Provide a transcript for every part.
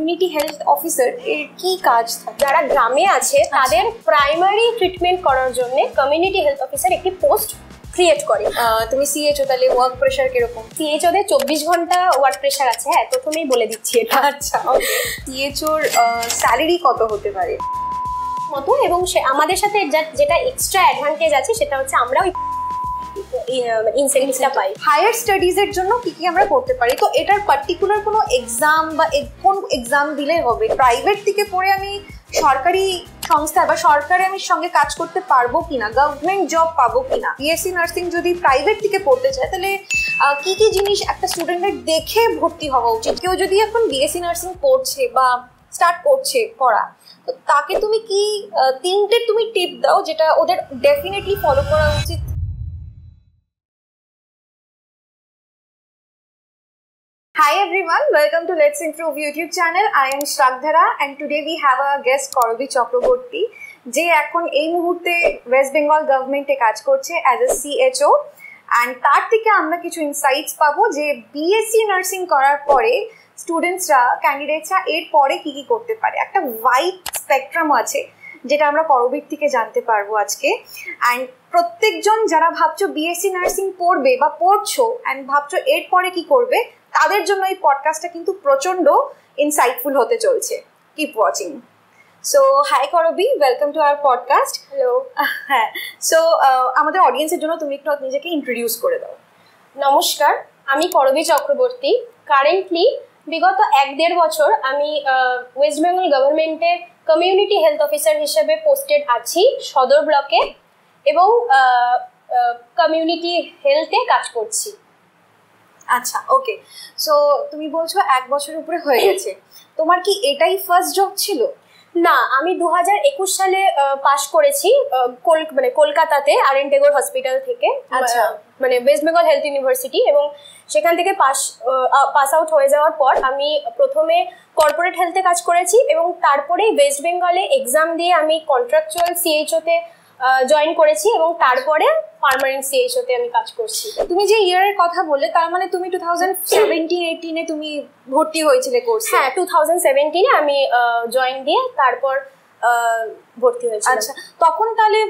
Community health officer এর কি কাজ থাকে? যারা গ্রামে আছে তাদের প্রাইমারি ট্রিটমেন্ট করার জন্য কমিউনিটি হেলথ অফিসার একটি পোস্ট ক্রিয়েট করে। তুমি সিএইচও, তাহলে ওয়ার্ক প্রেশার কিরকম? সিএইচওদের 24 ঘন্টা ওয়ার্ক প্রেশার আছে। হ্যাঁ, প্রথমেই বলে দিচ্ছি এটা। আচ্ছা, ওকে। সিএইচওর স্যালারি কত হতে পারে মতো, এবং আমাদের সাথে যেটা এক্সট্রা অ্যাডভান্টেজ আছে সেটা হচ্ছে আমরা ওই ইনসেন্টিভটা পাই। হায়ার স্টাডিজ এর জন্য কি কি আমরা করতে পারি? তো এটার পার্টিকুলার কোনো এক্সাম বা কোন এক্সাম দিলে হবে? প্রাইভেট থেকে পড়ে আমি সরকারি সংস্থা বা সরকারি আমি সঙ্গে কাজ করতে পারবো কিনা, গভর্নমেন্ট জব পাবো কিনা? বিএসসি নার্সিং যদি প্রাইভেট থেকে পড়তে চায় তাহলে কি কি জিনিস একটা স্টুডেন্টের দেখে ভর্তি হওয়া উচিত? কেউ যদি এখন বিএসসি নার্সিং পড়ছে বা স্টার্ট করছে পড়া, তো তাকে তুমি কি তিনটে তুমি টিপ দাও যেটা ওদের ডেফিনেটলি ফলো করা উচিত? Hi everyone, welcome to Let's Improve YouTube channel. I am Shraddhara and today we have a guest Korobi Chakraborty, যে এখন এই মুহূর্তে ওয়েস্ট বেঙ্গল গভর্নমেন্টে কাজ করছে অ্যাজ এ সিএইচও, অ্যান্ড তার থেকে আমরা কিছু ইনসাইটস পাবো যে বিএসসি নার্সিং করার পরে স্টুডেন্টসরা, ক্যান্ডিডেটসরা এর পরে কি কি করতে পারে। একটা ওয়াইড স্পেকট্রাম আছে যেটা আমরা করবির থেকে জানতে পারবো আজকে। অ্যান্ড প্রত্যেকজন যারা ভাবছো বিএসসি নার্সিং পড়বে বা পড়ছো অ্যান্ড ভাবছো এর পরে কি করবে, তাদের জন্য এই পডকাস্টটা কিন্তু প্রচন্ড ইনসাইটফুল হতে চলছে। Keep watching. সো হাই করবি, welcome to our podcast. Hello. হ্যাঁ, সো আমাদের অডিয়েন্সের জন্য তুমি একটু নিজেকে ইন্ট্রোডিউস করে দাও। নমস্কার, আমি করবি চক্রবর্তী। কারেন্টলি বিগত 1-1.5 বছর আমি ওয়েস্ট বেঙ্গল গভর্নমেন্টের কমিউনিটি হেলথ অফিসার হিসেবে পোস্টেড আছি সদর ব্লকে, এবং কমিউনিটি হেলথে কাজ করছি। আচ্ছা, ওকে। সো তুমি বলছো 1 বছরের উপরে হয়ে গেছে, তোমার কি এটাই ফার্স্ট জব ছিল? না, আমি 2021 সালে পাস করেছি কলকাতাতে আর.এন. টেগোর হসপিটাল থেকে। আচ্ছা, মানে ওয়েস্ট বেঙ্গল হেলথ ইউনিভার্সিটি, এবং সেখান থেকে পাস আউট হয়ে যাওয়ার পর আমি প্রথমে কর্পোরেট হেলথে কাজ করেছি, এবং তারপরে ওয়েস্ট বেঙ্গলে এক্সাম দিয়ে আমি কন্ট্রাকচুয়াল সিএইচওতে জয়েন করেছি, এবং তারপরে পার্মানেন্ট সিএইচওতে আমি কাজ করছি। তুমি যে ইয়ারের কথা বললে, তার মানে তুমি 2017-18 তুমি ভর্তি হয়েছিলে কোর্সে? হ্যাঁ, 2017 আমি জয়েন দিয়ে তারপর ভর্তি হয়েছি। আচ্ছা, তখন তাহলে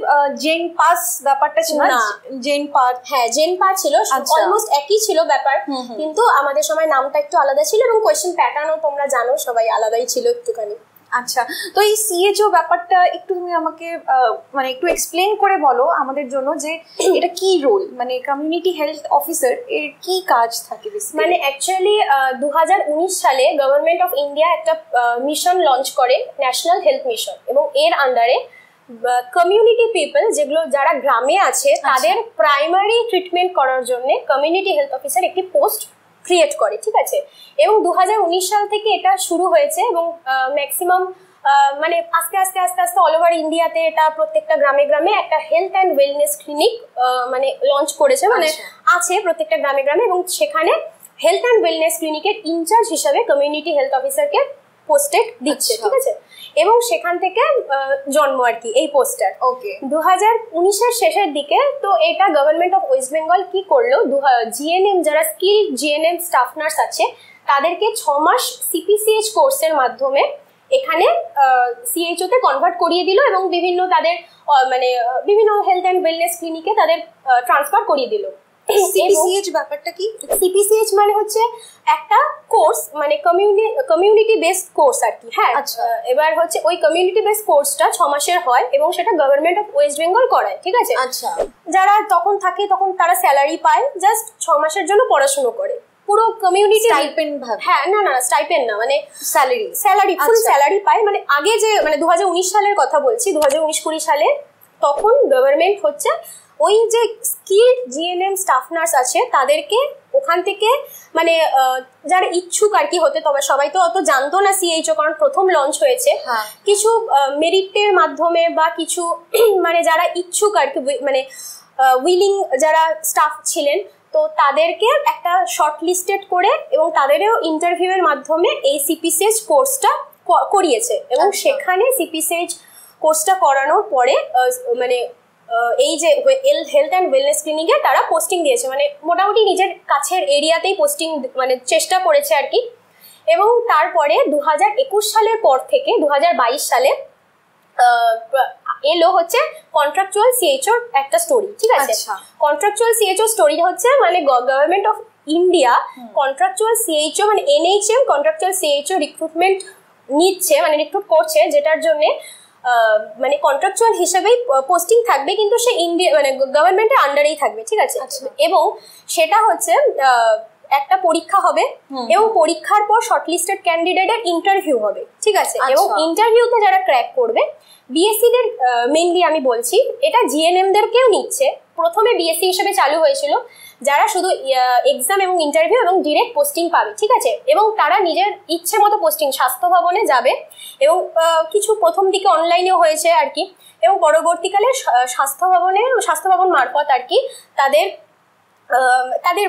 জেন পাস ব্যাপারটা ছিল না? জেন পাস, হ্যাঁ জেন পাস ছিল, অলমোস্ট একই ছিল ব্যাপার, কিন্তু আমাদের সময় নামটা একটু আলাদা ছিল, এবং কোয়েশ্চেন প্যাটার্নও তোমরা জানো সবাই আলাদাই ছিল একটুখানি। আচ্ছা, তো এই সিএইচও ব্যাপারটা একটু তুমি আমাকে মানে একটু এক্সপ্লেন করে বলো আমাদের জন্য, যে এটা কি রোল, মানে কমিউনিটি হেলথ অফিসার এর কি কাজ থাকে? মানে অ্যাকচুয়ালি 2019 সালে গভর্নমেন্ট অফ ইন্ডিয়া একটা মিশন লঞ্চ করে, ন্যাশনাল হেলথ মিশন, এবং এর আন্ডারে কমিউনিটি পিপল, যেগুলো যারা গ্রামে আছে তাদের প্রাইমারি ট্রিটমেন্ট করার জন্য কমিউনিটি হেলথ অফিসার একটি পোস্ট ক্রিয়েট করে, ঠিক আছে? এবং 2019 সাল থেকে এটা শুরু হয়েছে, এবং ম্যাক্সিমাম মানে আস্তে আস্তে অল ওভার ইন্ডিয়াতে এটা প্রত্যেকটা গ্রামে গ্রামে একটা হেলথ অ্যান্ড ওয়েলনেস ক্লিনিক মানে লঞ্চ করেছে, মানে আছে প্রত্যেকটা গ্রামে গ্রামে, এবং সেখানে হেলথ অ্যান্ড ওয়েলনেস ক্লিনিকের ইনচার্জ হিসাবে কমিউনিটি হেলথ অফিসারকে পোস্টেড দিচ্ছে, ঠিক আছে? এবং সেখান থেকে জন্ম আর কি এই পোস্টার। ওকে, 2019-এর শেষের দিকে তো এটা গভর্নমেন্ট অফ ওয়েস্ট বেঙ্গল কি করলো, জিএনএম যারা স্কিল জিএনএম স্টাফ নার্স আছে তাদেরকে 6 মাস সিপিসিএইচ কোর্সের মাধ্যমে এখানে সিএইচওতে কনভার্ট করিয়ে দিল, এবং বিভিন্ন তাদের মানে বিভিন্ন হেলথ অ্যান্ড ওয়েলনেস ক্লিনিকে তাদের ট্রান্সফার করিয়ে দিল। সিপিসিএইচ ব্যাপারটা কি? সিপিসিএইচ মানে হচ্ছে একটা কোর্স, মানে কমিউনিটি বেসড কোর্স আর কি। হ্যাঁ, এবার হচ্ছে ওই কমিউনিটি বেসড কোর্সটা 6 মাসের হয়, এবং সেটা গভর্নমেন্ট অফ ওয়েস্ট বেঙ্গল করায়, ঠিক আছে? আচ্ছা, যারা তখন থাকে তখন তারা স্যালারি পায়, জাস্ট 6 মাসের জন্য পড়াশোনা করে, পুরো কমিউনিটি স্টাইপেন্ড ভাবে। হ্যাঁ, না স্টাইপেন্ড না, মানে স্যালারি ফুল স্যালারি পায়। মানে আগে যে মানে 2019 সালের কথা বলছি, 2019-20 সালে তখন গভর্নমেন্ট হচ্ছে ওই যে স্কিলড জিএনএম স্টাফ নার্স আছে তাদেরকে ওখান থেকে মানে যারা ইচ্ছুক আর কি হতে, তবে সবাই তো অত জানতো না সিএইচও, কারণ প্রথম লঞ্চ হয়েছে, কিছু মেরিটের মাধ্যমে বা কিছু মানে যারা ইচ্ছুক আর কি, মানে উইলিং যারা স্টাফ ছিলেন, তো তাদেরকে একটা শর্ট লিস্টেড করে এবং তাদেরও ইন্টারভিউয়ের মাধ্যমে এই সিপিসিএইচ কোর্সটা করিয়েছে, এবং সেখানে সিপিসিএইচ কোর্সটা করানোর পরে মানে এই যে হেলথ অ্যান্ড ওয়েলনেস ক্লিনিকে তারা পোস্টিং দিয়েছে, মানে মোটামুটি নিজের কাছের এরিয়াতেই পোস্টিং মানে চেষ্টা করেছে আর কি। এবং তারপরে 2021 সালের পর থেকে 2022 সালে এলো হচ্ছে কন্ট্রাকচুয়াল সিএইচওর একটা স্টোরি, ঠিক আছে। কন্ট্রাকচুয়াল সিএইচও স্টোরি হচ্ছে মানে government of India contractual CHO মানে এনএইচএম কন্ট্রাকচুয়াল সিএইচও রিক্রুটমেন্ট নিচ্ছে, মানে রিক্রুট করছে, যেটার জন্য মানে কন্ট্রাকচুয়াল হিসেবেই পোস্টিং থাকবে, কিন্তু সে ইন্ডিয়া মানে গভর্নমেন্টের আন্ডারেই থাকবে, ঠিক আছে। এবং সেটা হচ্ছে একটা পরীক্ষা হবে এবং পরীক্ষার পর শর্টলিস্টেড ক্যান্ডিডেটের ইন্টারভিউ হবে, ঠিক আছে। এবং ইন্টারভিউতে যারা ক্র্যাক করবে, বিএসসি দের মেইনলি আমি বলছি, এটা জিএনএম দেরকেও নিচ্ছে। প্রথমে বিএসসি হিসেবে চালু হয়েছিল, যারা শুধু এক্সাম এবং ইন্টারভিউ এবং ডিরেক্ট পোস্টিং পাবে, ঠিক আছে। এবং তারা নিজের ইচ্ছে মতো পোস্টিং স্বাস্থ্য ভবনে যাবে, এবং কিছু প্রথম দিকে অনলাইনেও হয়েছে আর কি, এবং পরবর্তীকালে স্বাস্থ্য ভবন মারফত আর কি তাদের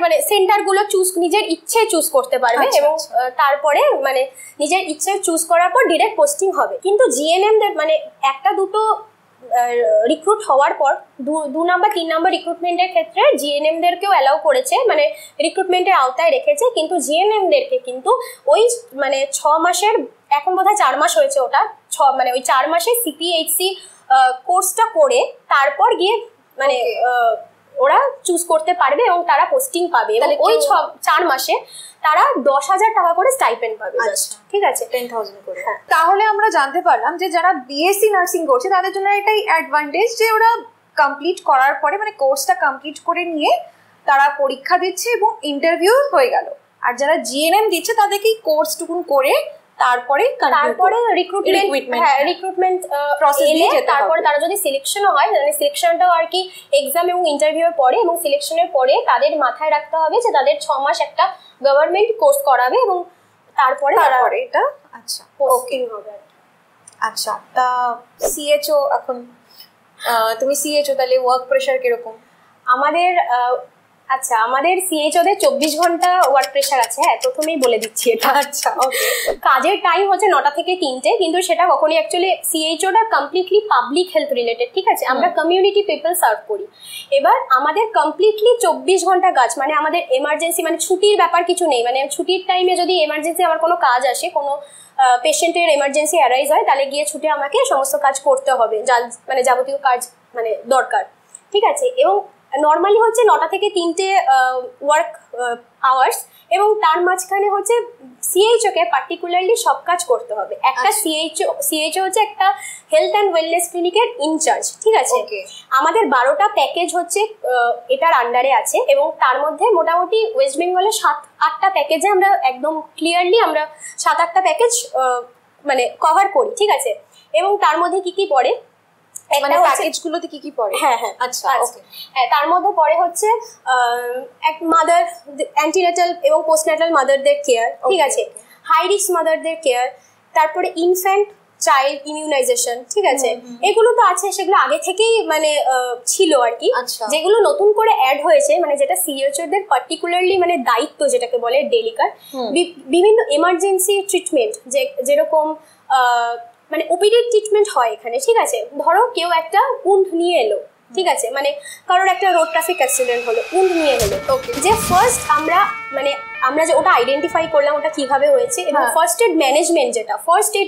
মানে সেন্টারগুলো নিজের ইচ্ছে চুজ করতে পারবে, এবং তারপরে মানে নিজের ইচ্ছে চুজ করার পর ডিরেক্ট পোস্টিং হবে। কিন্তু জিএনএম দের মানে একটা দুটো রিক্রুট হওয়ার পর 2 নাম্বার 3 নাম্বার রিক্রুটমেন্টের ক্ষেত্রে জিএনএম দেরকেও অ্যালাউ করেছে, মানে রিক্রুটমেন্টের আওতায় রেখেছে, কিন্তু জিএনএম দেরকে কিন্তু ওই মানে 6 মাসের, এখন বোধহয় 4 মাস হয়েছে ওটা, মানে ওই 4 মাসে সিপিএইচসি কোর্সটা করে তারপর গিয়ে মানে ওরা চুজ করতে পারবে এবং তারা পোস্টিং পাবে, এবং ওই 4 মাসে তারা 10,000 টাকা করে স্টাইপেন্ড পাবে, ঠিক আছে, 10,000 করে। তাহলে আমরা জানতে পারলাম যে যারা বিএসসি নার্সিং করছে তাদের জন্য এটাই অ্যাডভান্টেজ যে ওরা কমপ্লিট করার পরে মানে কোর্সটা কমপ্লিট করে নিয়ে তারা পরীক্ষা দিচ্ছে এবং ইন্টারভিউ হয়ে গেল। আর যারা জিএনএম দিচ্ছে তাদেরকে কোর্সটুকুন করে তারপরে রিক্রুটমেন্ট প্রসেস দিয়ে তারপরে তারা যদি সিলেকশনও হয়, মানে সিলেকশনটাও আর কি এক্সাম এবং ইন্টারভিউর পরে এবং সিলেকশনের পরে তাদের মাথায় রাখতে হবে যে তাদের 6 মাস একটা গভর্নমেন্ট কোর্স করাবে, এবং তারপরে এটা পোস্টিং হবে। আচ্ছা, তা সিএইচও এখন তুমি সিএইচও তাহলে ওয়ার্ক প্রেশার কিরকম? আমাদের সিএইচওদের 24 ঘন্টা ওয়ার্ক প্রেশার আছে। হ্যাঁ, প্রথমেই বলে দিচ্ছি এটা। আচ্ছা, ওকে। কাজের টাইম হচ্ছে 9টা থেকে 3টে, কিন্তু সেটা কখনই অ্যাকচুয়ালি সিএইচওটা কমপ্লিটলি পাবলিক হেলথ রিলেটেড, ঠিক আছে। আমরা কমিউনিটি পিপল সার্ভ করি। এবার আমাদের কমপ্লিটলি 24 ঘন্টা কাজ, মানে আমাদের এমার্জেন্সি মানে ছুটির ব্যাপার কিছু নেই, মানে ছুটির টাইমে যদি এমার্জেন্সি আমার কোনো কাজ আসে, কোনো পেশেন্টের এমার্জেন্সি অ্যারাইজ হয়, তাহলে গিয়ে ছুটে আমাকে সমস্ত কাজ করতে হবে, মানে যাবতীয় কাজ মানে দরকার, ঠিক আছে। এবং নর্মালি হচ্ছে 9টা থেকে 3টে ওয়ার্ক আওয়ার্স, এবং তার মাঝখানে হচ্ছে সিএইচওকে পার্টিকুলারলি সব কাজ করতে হবে। একটা সিএইচও হচ্ছে একটা হেলথ অ্যান্ড ওয়েলনেস ক্লিনিকের ইনচার্জ, ঠিক আছে। আমাদের 12টা প্যাকেজ হচ্ছে এটার আন্ডারে আছে, এবং তার মধ্যে মোটামুটি ওয়েস্ট বেঙ্গলের 7-8টা প্যাকেজে আমরা একদম ক্লিয়ারলি আমরা 7-8টা প্যাকেজ মানে কভার করি, ঠিক আছে। এবং তার মধ্যে কি কি পড়ে, মানে প্যাকেজগুলোতে কি কি পড়ে? হ্যাঁ, আচ্ছা, ওকে। হ্যাঁ, তার মধ্যে পড়ে হচ্ছে এক মাদার অ্যান্টিনেটাল এবং পোস্টনেটাল মাদারদের কেয়ার, ঠিক আছে, হাই রিস্ক মাদারদের কেয়ার, তারপরে ইনফ্যান্ট চাইল্ড ইমিউনাইজেশন, ঠিক আছে। এগুলো তো আছে, সেগুলো আগে থেকেই মানে ছিল আর কি। যেগুলো নতুন করে অ্যাড হয়েছে, মানে যেটা সিএইচওদের পার্টিকুলারলি মানে দায়িত্ব যেটাকে বলে ডেলিকার, বিভিন্ন এমার্জেন্সি ট্রিটমেন্ট, যেরকম মানে ওপিডি ট্রিটমেন্ট হয় এখানে, ঠিক আছে। ধরো কেউ একটা উন্ড নিয়ে এলো, ঠিক আছে, মানে কারোর একটা রোড ট্রাফিক অ্যাক্সিডেন্ট হলো, উন্ড নিয়ে এলো, যে ফার্স্ট আমরা যে ওটা আইডেন্টিফাই করলাম ওটা কিভাবে হয়েছে, এবং ফার্স্ট এড ম্যানেজমেন্ট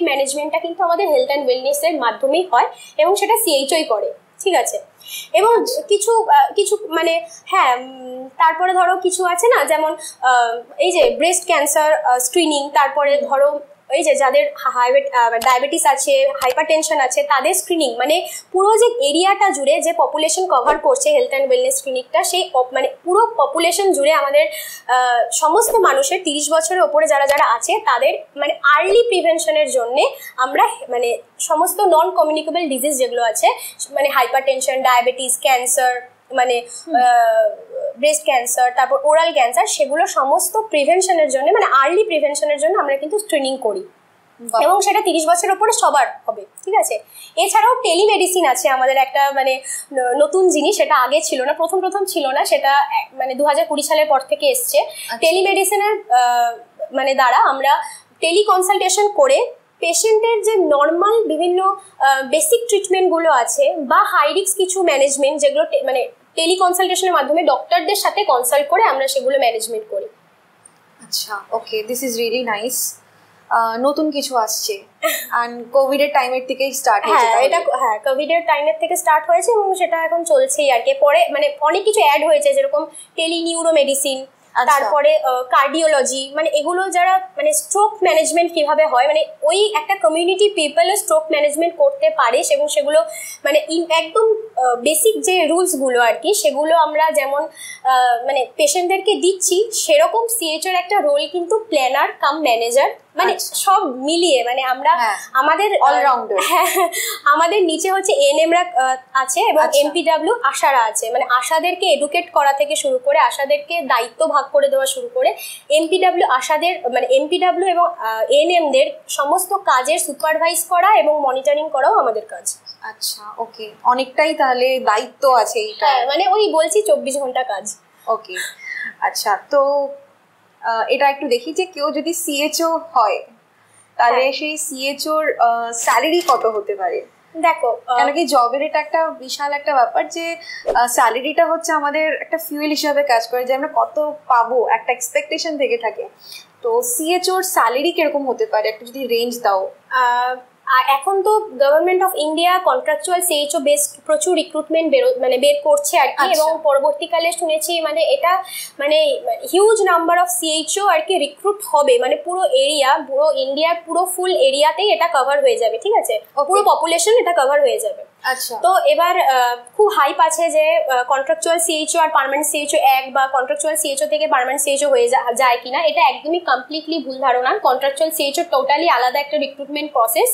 ম্যানেজমেন্টটা কিন্তু আমাদের হেলথ অ্যান্ড ওয়েলনেসের মাধ্যমেই হয়, এবং সেটা সিএইচওই করে, ঠিক আছে। এবং কিছু মানে হ্যাঁ, তারপরে ধরো কিছু আছে না, যেমন এই যে ব্রেস্ট ক্যান্সার স্ক্রিনিং, তারপরে ধরো এই যে যাদের ডায়াবেটিস আছে, হাইপারটেনশন আছে, তাদের স্ক্রিনিং, মানে পুরো যে এরিয়াটা জুড়ে যে পপুলেশন কভার করছে হেলথ অ্যান্ড ওয়েলনেস ক্লিনিকটা, সেই মানে পুরো পপুলেশন জুড়ে আমাদের সমস্ত মানুষের 30 বছরের ওপরে যারা আছে তাদের মানে আর্লি প্রিভেনশনের জন্যে আমরা মানে সমস্ত নন কমিউনিকেবল ডিজিজ যেগুলো আছে, মানে হাইপারটেনশন, ডায়াবেটিস, ক্যান্সার, মানে ব্রেস্ট ক্যান্সার, তারপর ওরাল ক্যান্সার, সেগুলো সমস্ত প্রিভেনশনের জন্য মানে আর্লি প্রিভেনশনের জন্য আমরা কিন্তু স্ক্রিনিং করি, এবং সেটা 30 বছরের উপরে সবার হবে, ঠিক আছে। এছাড়াও টেলিমেডিসিন আছে আমাদের একটা মানে নতুন জিনিস, সেটা আগে ছিল না, প্রথম ছিল না, সেটা মানে 2020 সালের পর থেকে এসছে। টেলিমেডিসিনের মানে দ্বারা আমরা টেলিকনসালটেশন করে পেশেন্টের যে নর্মাল বিভিন্ন বেসিক ট্রিটমেন্টগুলো আছে বা হাই রিস্ক কিছু ম্যানেজমেন্ট, যেগুলো মানে টেলিকনসালটেশনের মাধ্যমে ডক্টরদের সাথে কনসাল্ট করে আমরা সেগুলো ম্যানেজমেন্ট করি। আচ্ছা, ওকে, দিস ইজ রিয়েলি নাইস। নতুন কিছু আসছে এন্ড কোভিড এর টাইমের থেকেই স্টার্ট হয়েছে। হ্যাঁ, এটা হ্যাঁ কোভিড এর টাইমের থেকে স্টার্ট হয়েছে এবং সেটা এখন চলছেই আর কি। পরে মানে অনেক কিছু অ্যাড হয়েছে, যেরকম টেলিনিউরো মেডিসিন, তারপরে কার্ডিওলজি, মানে এগুলো যারা মানে স্ট্রোক ম্যানেজমেন্ট কিভাবে হয়, মানে ওই একটা কমিউনিটি পিপলও স্ট্রোক ম্যানেজমেন্ট করতে পারে এবং সেগুলো মানে একদম বেসিক যে রুলসগুলো আর কি, সেগুলো আমরা যেমন মানে পেশেন্টদেরকে দিচ্ছি, সেরকম সিএইচওর একটা রোল কিন্তু প্ল্যানার কাম ম্যানেজার, মানে সব মিলিয়ে মানে আমরা আমাদের অলরাউন্ডার। আমাদের নিচে হচ্ছে এএনএমরা আছে এবং এমপিডব্লিউ আশারা আছে, মানে আশাদেরকে এডুকেট করা থেকে শুরু করে আশাদেরকে দায়িত্ব ভাগ করে দেওয়া শুরু করে এমপিডব্লিউ আশাদের মানে এমপিডব্লিউ এবং এএনএমদের সমস্ত কাজের সুপারভাইজ করা এবং মনিটরিং করাও আমাদের কাজ। আচ্ছা, ওকে, অনেকটাই তাহলে দায়িত্ব আছে এইটা। হ্যাঁ, মানে ওই বলছি 24 ঘন্টা কাজ। ওকে, আচ্ছা, তো এটা একটু দেখি যে কেউ যদি সিএইচও হয় তাহলে সেই সিএইচওর স্যালারি কত হতে পারে? দেখো, কেন কি জবের এটা একটা বিশাল একটা ব্যাপার যে স্যালারিটা হচ্ছে আমাদের একটা ফিউয়েল হিসাবে কাজ করে, যে আমরা কত পাবো একটা এক্সপেকটেশন থেকে থাকে। তো সিএইচওর স্যালারি কিরকম হতে পারে, একটু যদি রেঞ্জ দাও। এখন তো government of India contractual CHO based প্রচুর রিক্রুটমেন্ট মানে বের করছে আর কি, এবং পরবর্তীকালে শুনেছি মানে এটা মানে হিউজ নাম্বার অফ সিএইচও আর কি রিক্রুট হবে, মানে পুরো এরিয়া, পুরো ইন্ডিয়ার পুরো ফুল এরিয়াতেই এটা কভার হয়ে যাবে, ঠিক আছে, পুরো পপুলেশন এটা কভার হয়ে যাবে। আচ্ছা, তো এবার খুব হাইপ আছে যে কন্ট্রাকচুয়াল সিএইচও আর পার্মানেন্ট সিএইচও এক, বা কন্ট্রাকচুয়াল সিএইচও থেকে পার্মানেন্ট সিএইচও হয়ে যায় কিনা, এটা একদমই কমপ্লিটলি ভুল ধারণা। কন্ট্রাকচুয়াল সিএইচও টোটালি আলাদা একটা রিক্রুটমেন্ট প্রসেস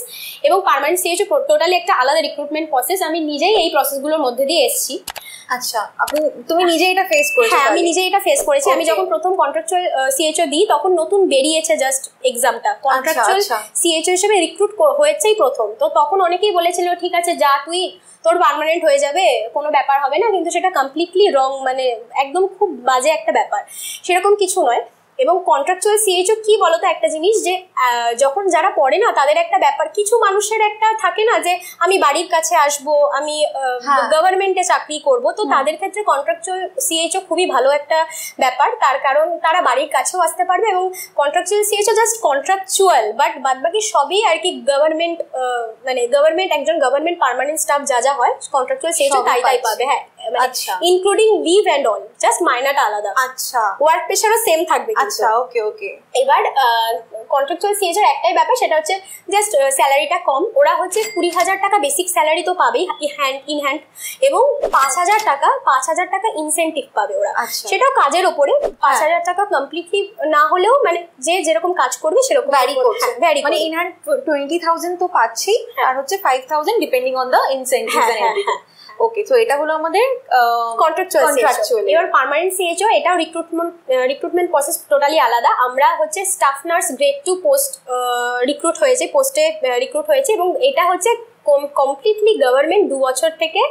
এবং পার্মানেন্ট সিএইচও টোটালি একটা আলাদা রিক্রুটমেন্ট প্রসেস। আমি নিজেই এই প্রসেসগুলোর মধ্যে দিয়ে এসেছি। আচ্ছা, তুমি নিজে এটা ফেস করেছো? হ্যাঁ, আমি নিজে এটা ফেস করেছি। আমি যখন প্রথম কন্ট্রাকচুয়াল সিএইচও দিই তখন নতুন বেরিয়েছে জাস্ট এক্সামটা, কন্ট্রাকচুয়াল সিএইচও হিসেবে রিক্রুট হয়েছেই প্রথম। তো তখন অনেকেই বলেছিল ঠিক আছে যা তুই, তোর পার্মানেন্ট হয়ে যাবে, কোনো ব্যাপার হবে না, কিন্তু সেটা কমপ্লিটলি রং, মানে একদম খুব বাজে একটা ব্যাপার, সেরকম কিছু নয়। এবং কন্ট্রাকচুয়াল সিএইচও কি বলতো একটা জিনিস, যে যখন যারা পড়ে না তাদের একটা ব্যাপার, কিছু মানুষের একটা থাকে না যে আমি বাড়ির কাছে আসবো, আমি গভর্নমেন্টে চাকরি করব, তো তাদের ক্ষেত্রে কন্ট্রাকচুয়াল সিএইচও খুবই ভালো একটা ব্যাপার, তার কারণ তারা বাড়ির কাছেও আসতে পারবে এবং contractual CHO just contractual, but বাদবাকি সবই আর কি গভর্নমেন্ট, মানে গভর্নমেন্ট একজন গভর্নমেন্ট পার্মানেন্ট স্টাফ যা যা হয় কন্ট্রাকচুয়াল সিএইচও তাই পাবে। হ্যাঁ, including leave and all, just মাইনাটা আলাদা। আচ্ছা, ওয়ার্ক প্রেশারও সেম থাকবে। আচ্ছা, ওকে ওকে। এবার কন্ট্রাকচুয়াল সিএইচওর একটাই ব্যাপার, সেটা হচ্ছে জাস্ট স্যালারিটা কম। ওরা হচ্ছে 20,000 টাকা বেসিক স্যালারি তো পাবেই ইন হ্যান্ড, এবং 5,000 টাকা ইনসেন্টিভ পাবে ওরা, সেটাও কাজের ওপরে। 5,000 টাকা কমপ্লিটলি না হলেও মানে যে যেরকম কাজ করবে সেরকম ভ্যারি করছে, মানে ইন হ্যান্ড 20,000 তো পাচ্ছি, আর হচ্ছে 5,000 depending on the incentives and everything. Okay, তো এটা হলো আমাদের কন্ট্রাকচুয়াল। এবার পার্মানেন্ট সিএইচও, এটাও রিক্রুটমেন্ট প্রসেস টোটালি আলাদা। আমরা হচ্ছে স্টাফ নার্স গ্রেড 2 পোস্টে রিক্রুট হয়েছে এবং এটা হচ্ছে কমপ্লিটলি গভর্নমেন্ট 2 বছর থেকে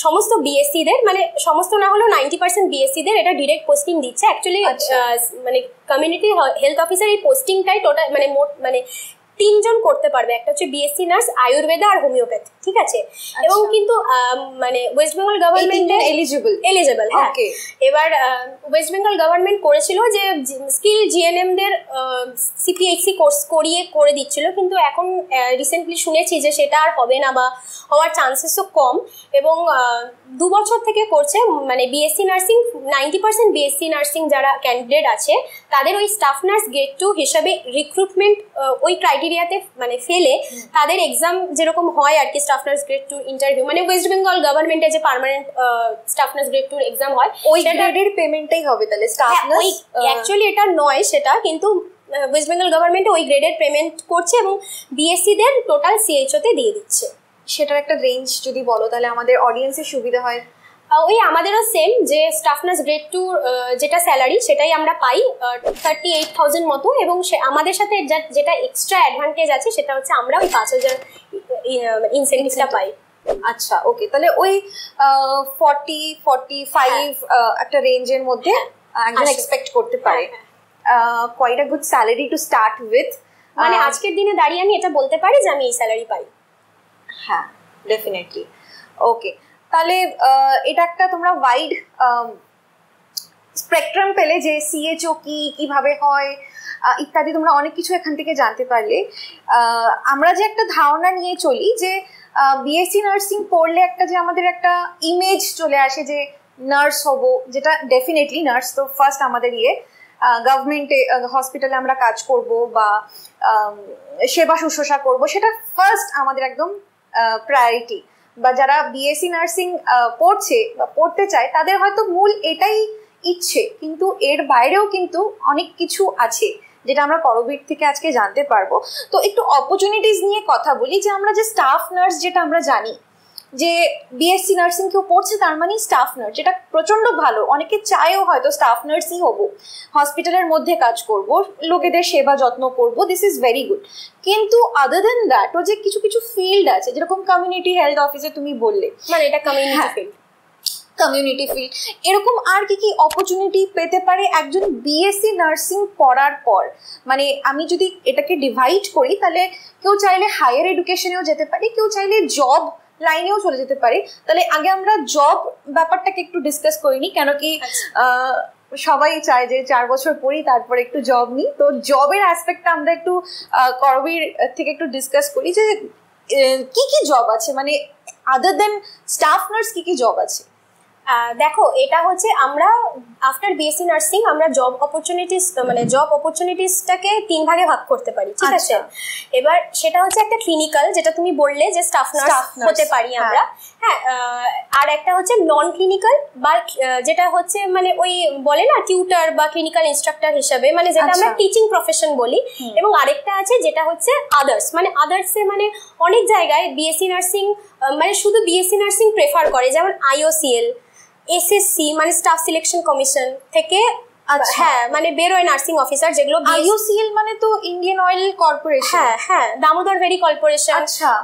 সমস্ত বিএসসিদের, মানে সমস্ত না হলেও 90% বিএসসিদের এটা ডিরেক্ট পোস্টিং দিচ্ছে। অ্যাকচুয়ালি মানে কমিউনিটি হেলথ অফিসার এই পোস্টিংটাই টোটাল মানে মোট মানে 3 জন করতে পারবে, একটা হচ্ছে বিএসসি নার্স, আয়ুর্বেদা আর হোমিওপ্যাথি, ঠিক আছে। এবং কিন্তু মানে ওয়েস্ট বেঙ্গল গভর্নমেন্টে এলিজিবল। হ্যাঁ, এবার ওয়েস্ট বেঙ্গল গভর্নমেন্ট করেছিল যে স্কিল জিএনএমদের সিপিএইচসি কোর্স করে দিচ্ছিল, কিন্তু এখন রিসেন্টলি শুনেছি যে সেটা আর হবে না বা হওয়ার চান্সেসও কম। এবং 2 বছর থেকে করছে, মানে বিএসসি নার্সিং 90% বিএসসি নার্সিং যারা ক্যান্ডিডেট আছে তাদের ওই স্টাফ নার্স গ্রেড 2 হিসাবে রিক্রুটমেন্ট ওই ক্রাইটেরিয়াতে মানে ফেলে তাদের এক্সাম যেরকম হয় আর কি, স্টাফ নার্স গ্রেড 2 ইন্টারভিউ, মানে ওয়েস্ট বেঙ্গল গভর্নমেন্টে যে permanent staff nurse grade 2 exam হয় ওই গ্রেডের পেমেন্টটাই হবে তাহলে স্টাফ নার্স। অ্যাকচুয়ালি এটা নয় সেটা, কিন্তু ওয়েস্ট বেঙ্গল গভর্নমেন্টে ওই গ্রেডের পেমেন্ট করছে এবং বিএসসিদের টোটাল সিএইচওতে দিয়ে দিচ্ছে। সেটার একটা রেঞ্জ যদি বলো তাহলে আমাদের অডিয়েন্সের সুবিধা হয়। ওই আমাদেরও সেম, যে স্টাফ নার্স গ্রেড 2 যেটা স্যালারি সেটাই আমরা পাই 38,000 মতো, এবং আমাদের সাথে যেটা এক্সট্রা অ্যাডভান্টেজ আছে সেটা হচ্ছে আমরা ওই 5,000 ইনসেন্টিভটা পাই। আচ্ছা, ওকে, তাহলে ওই 40-45 একটা রেঞ্জের মধ্যে একজন এক্সপেক্ট করতে পারে। Quite a good salary to start with, মানে আজকের দিনে দাঁড়িয়ে আমি এটা বলতে পারি যে আমি এই স্যালারি পাই। হ্যাঁ, ডেফিনেটলি। ওকে, তাহলে এটা একটা তোমরা ওয়াইড স্পেকট্রাম পেলে যে সিএচও কিভাবে হয় ইত্যাদি, তোমরা অনেক কিছু এখান থেকে জানতে পারলে। আমরা যে একটা ধারণা নিয়ে চলি যে বিএসসি নার্সিং পড়লে একটা যে আমাদের একটা ইমেজ চলে আসে যে নার্স হব, যেটা ডেফিনেটলি নার্স তো ফার্স্ট আমাদের গভর্নমেন্টে হসপিটালে আমরা কাজ করব বা সেবা শুশ্রূষা করব, সেটা ফার্স্ট আমাদের একদম প্রায়োরিটি। বা যারা বিএসসি নার্সিং পড়ছে বা পড়তে চায় তাদের হয়তো মূল এটাই ইচ্ছে, কিন্তু এর বাইরেও কিন্তু অনেক কিছু আছে যেটা আমরা করবিট থেকে আজকে জানতে পারবো। তো একটু অপরচুনিটিস নিয়ে কথা বলি, যে আমরা যে স্টাফ নার্স যেটা আমরা জানি যে বিএসসি নার্সিং কেউ পড়ছে তার মানে স্টাফ নার্স, যেটা প্রচন্ড ভালো। অনেকে চায়ও হয়তো স্টাফ নার্সই হব, হসপিটালের মধ্যে কাজ করব, লোকেদের সেবা যত্ন করব, দিস ইজ ভেরি গুড। কিন্তু আদার দেন দ্যাট ও যে কিছু কিছু ফিল্ড আছে, যেরকম কমিউনিটি হেলথ অফিসে তুমি বললে, মানে এটা কমিউনিটি ফিল্ড, কমিউনিটি ফিল্ড, এরকম আর কি কি অপরচুনিটি পেতে পারে একজন বিএসসি নার্সিং পড়ার পর? মানে আমি যদি এটাকে ডিভাইড করি তাহলে কেউ চাইলে হায়ার এডুকেশনেও যেতে পারে, কেউ চাইলে জব লাইনেও চলে যেতে পারে। তাহলে আগে আমরা জব ব্যাপারটাকে একটু ডিসকাস করিনি, কেন কি সবাই চায় যে 4 বছর পড়ি তারপর একটু জব নিই। তো জবের অ্যাসপেক্টটা আমরা একটু করবির থেকে একটু ডিসকাস করি যে কি কি জব আছে, মানে আদার দেন স্টাফ নার্স কি কি জব আছে। দেখো, এটা হচ্ছে আমরা আফটার বিএসসি নার্সিং আমরা জব অপরচুনিটিসটাকে 3 ভাগে ভাগ করতে পারি, ঠিক আছে? এবার সেটা হচ্ছে একটা ক্লিনিক্যাল, যেটা তুমি বললে যে স্টাফ নার্স হতে পারি আমরা, হ্যাঁ। আর একটা হচ্ছে নন ক্লিনিক্যাল, বা যেটা হচ্ছে মানে ওই বলে না টিউটার বা ক্লিনিক্যাল ইনস্ট্রাক্টর হিসাবে, মানে যেটা আমরা টিচিং প্রফেশন বলি। এবং আরেকটা আছে যেটা হচ্ছে আদার্স, মানে আদার্সে মানে অনেক জায়গায় বিএসসি নার্সিং মানে শুধু বিএসসি নার্সিং প্রেফার করে, যেমন আইওসিএল, এসএসসি মানে স্টাফ সিলেকশন কমিশন থেকে, হ্যাঁ, মানে বেরোয় নার্সিং অফিসার, যেগুলো আইওসিএল মানে তো ইন্ডিয়ান অয়েল কর্পোরেশন, হ্যাঁ, Damodar very corporation,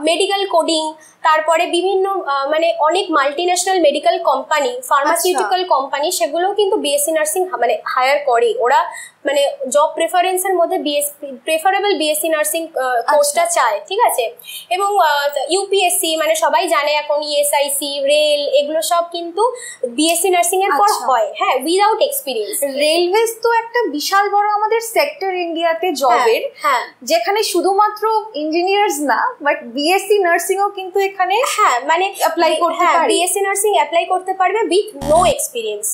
medical coding, তারপরে বিভিন্ন মানে অনেক multinational medical company, pharmaceutical company, সেগুলোও কিন্তু বিএসসি নার্সিং মানে হায়ার করে। ওরা মানে জব প্রেফারেন্সের মধ্যে প্রেফারেবল বিএসসি নার্সিং কোর্সটা চায়, ঠিক আছে? এবং ইউপিএসসি মানে সবাই জানে এখন, ইএসআইসি, রেল, এগুলো সব কিন্তু বিএসসি নার্সিং এর পর হয়, হ্যাঁ, উইদাউট এক্সপিরিয়েন্স। রেলওয়েজ তো একটা বিশাল বড় আমাদের সেক্টর ইন্ডিয়াতে জবের, হ্যাঁ, যেখানে শুধুমাত্র ইঞ্জিনিয়ার্স না বাট বিএসসি নার্সিংও কিন্তু এখানে, হ্যাঁ, মানে অ্যাপ্লাই করতে পারে, বিএসসি নার্সিং অ্যাপ্লাই করতে পারবে উইথ নো এক্সপিরিয়েন্স।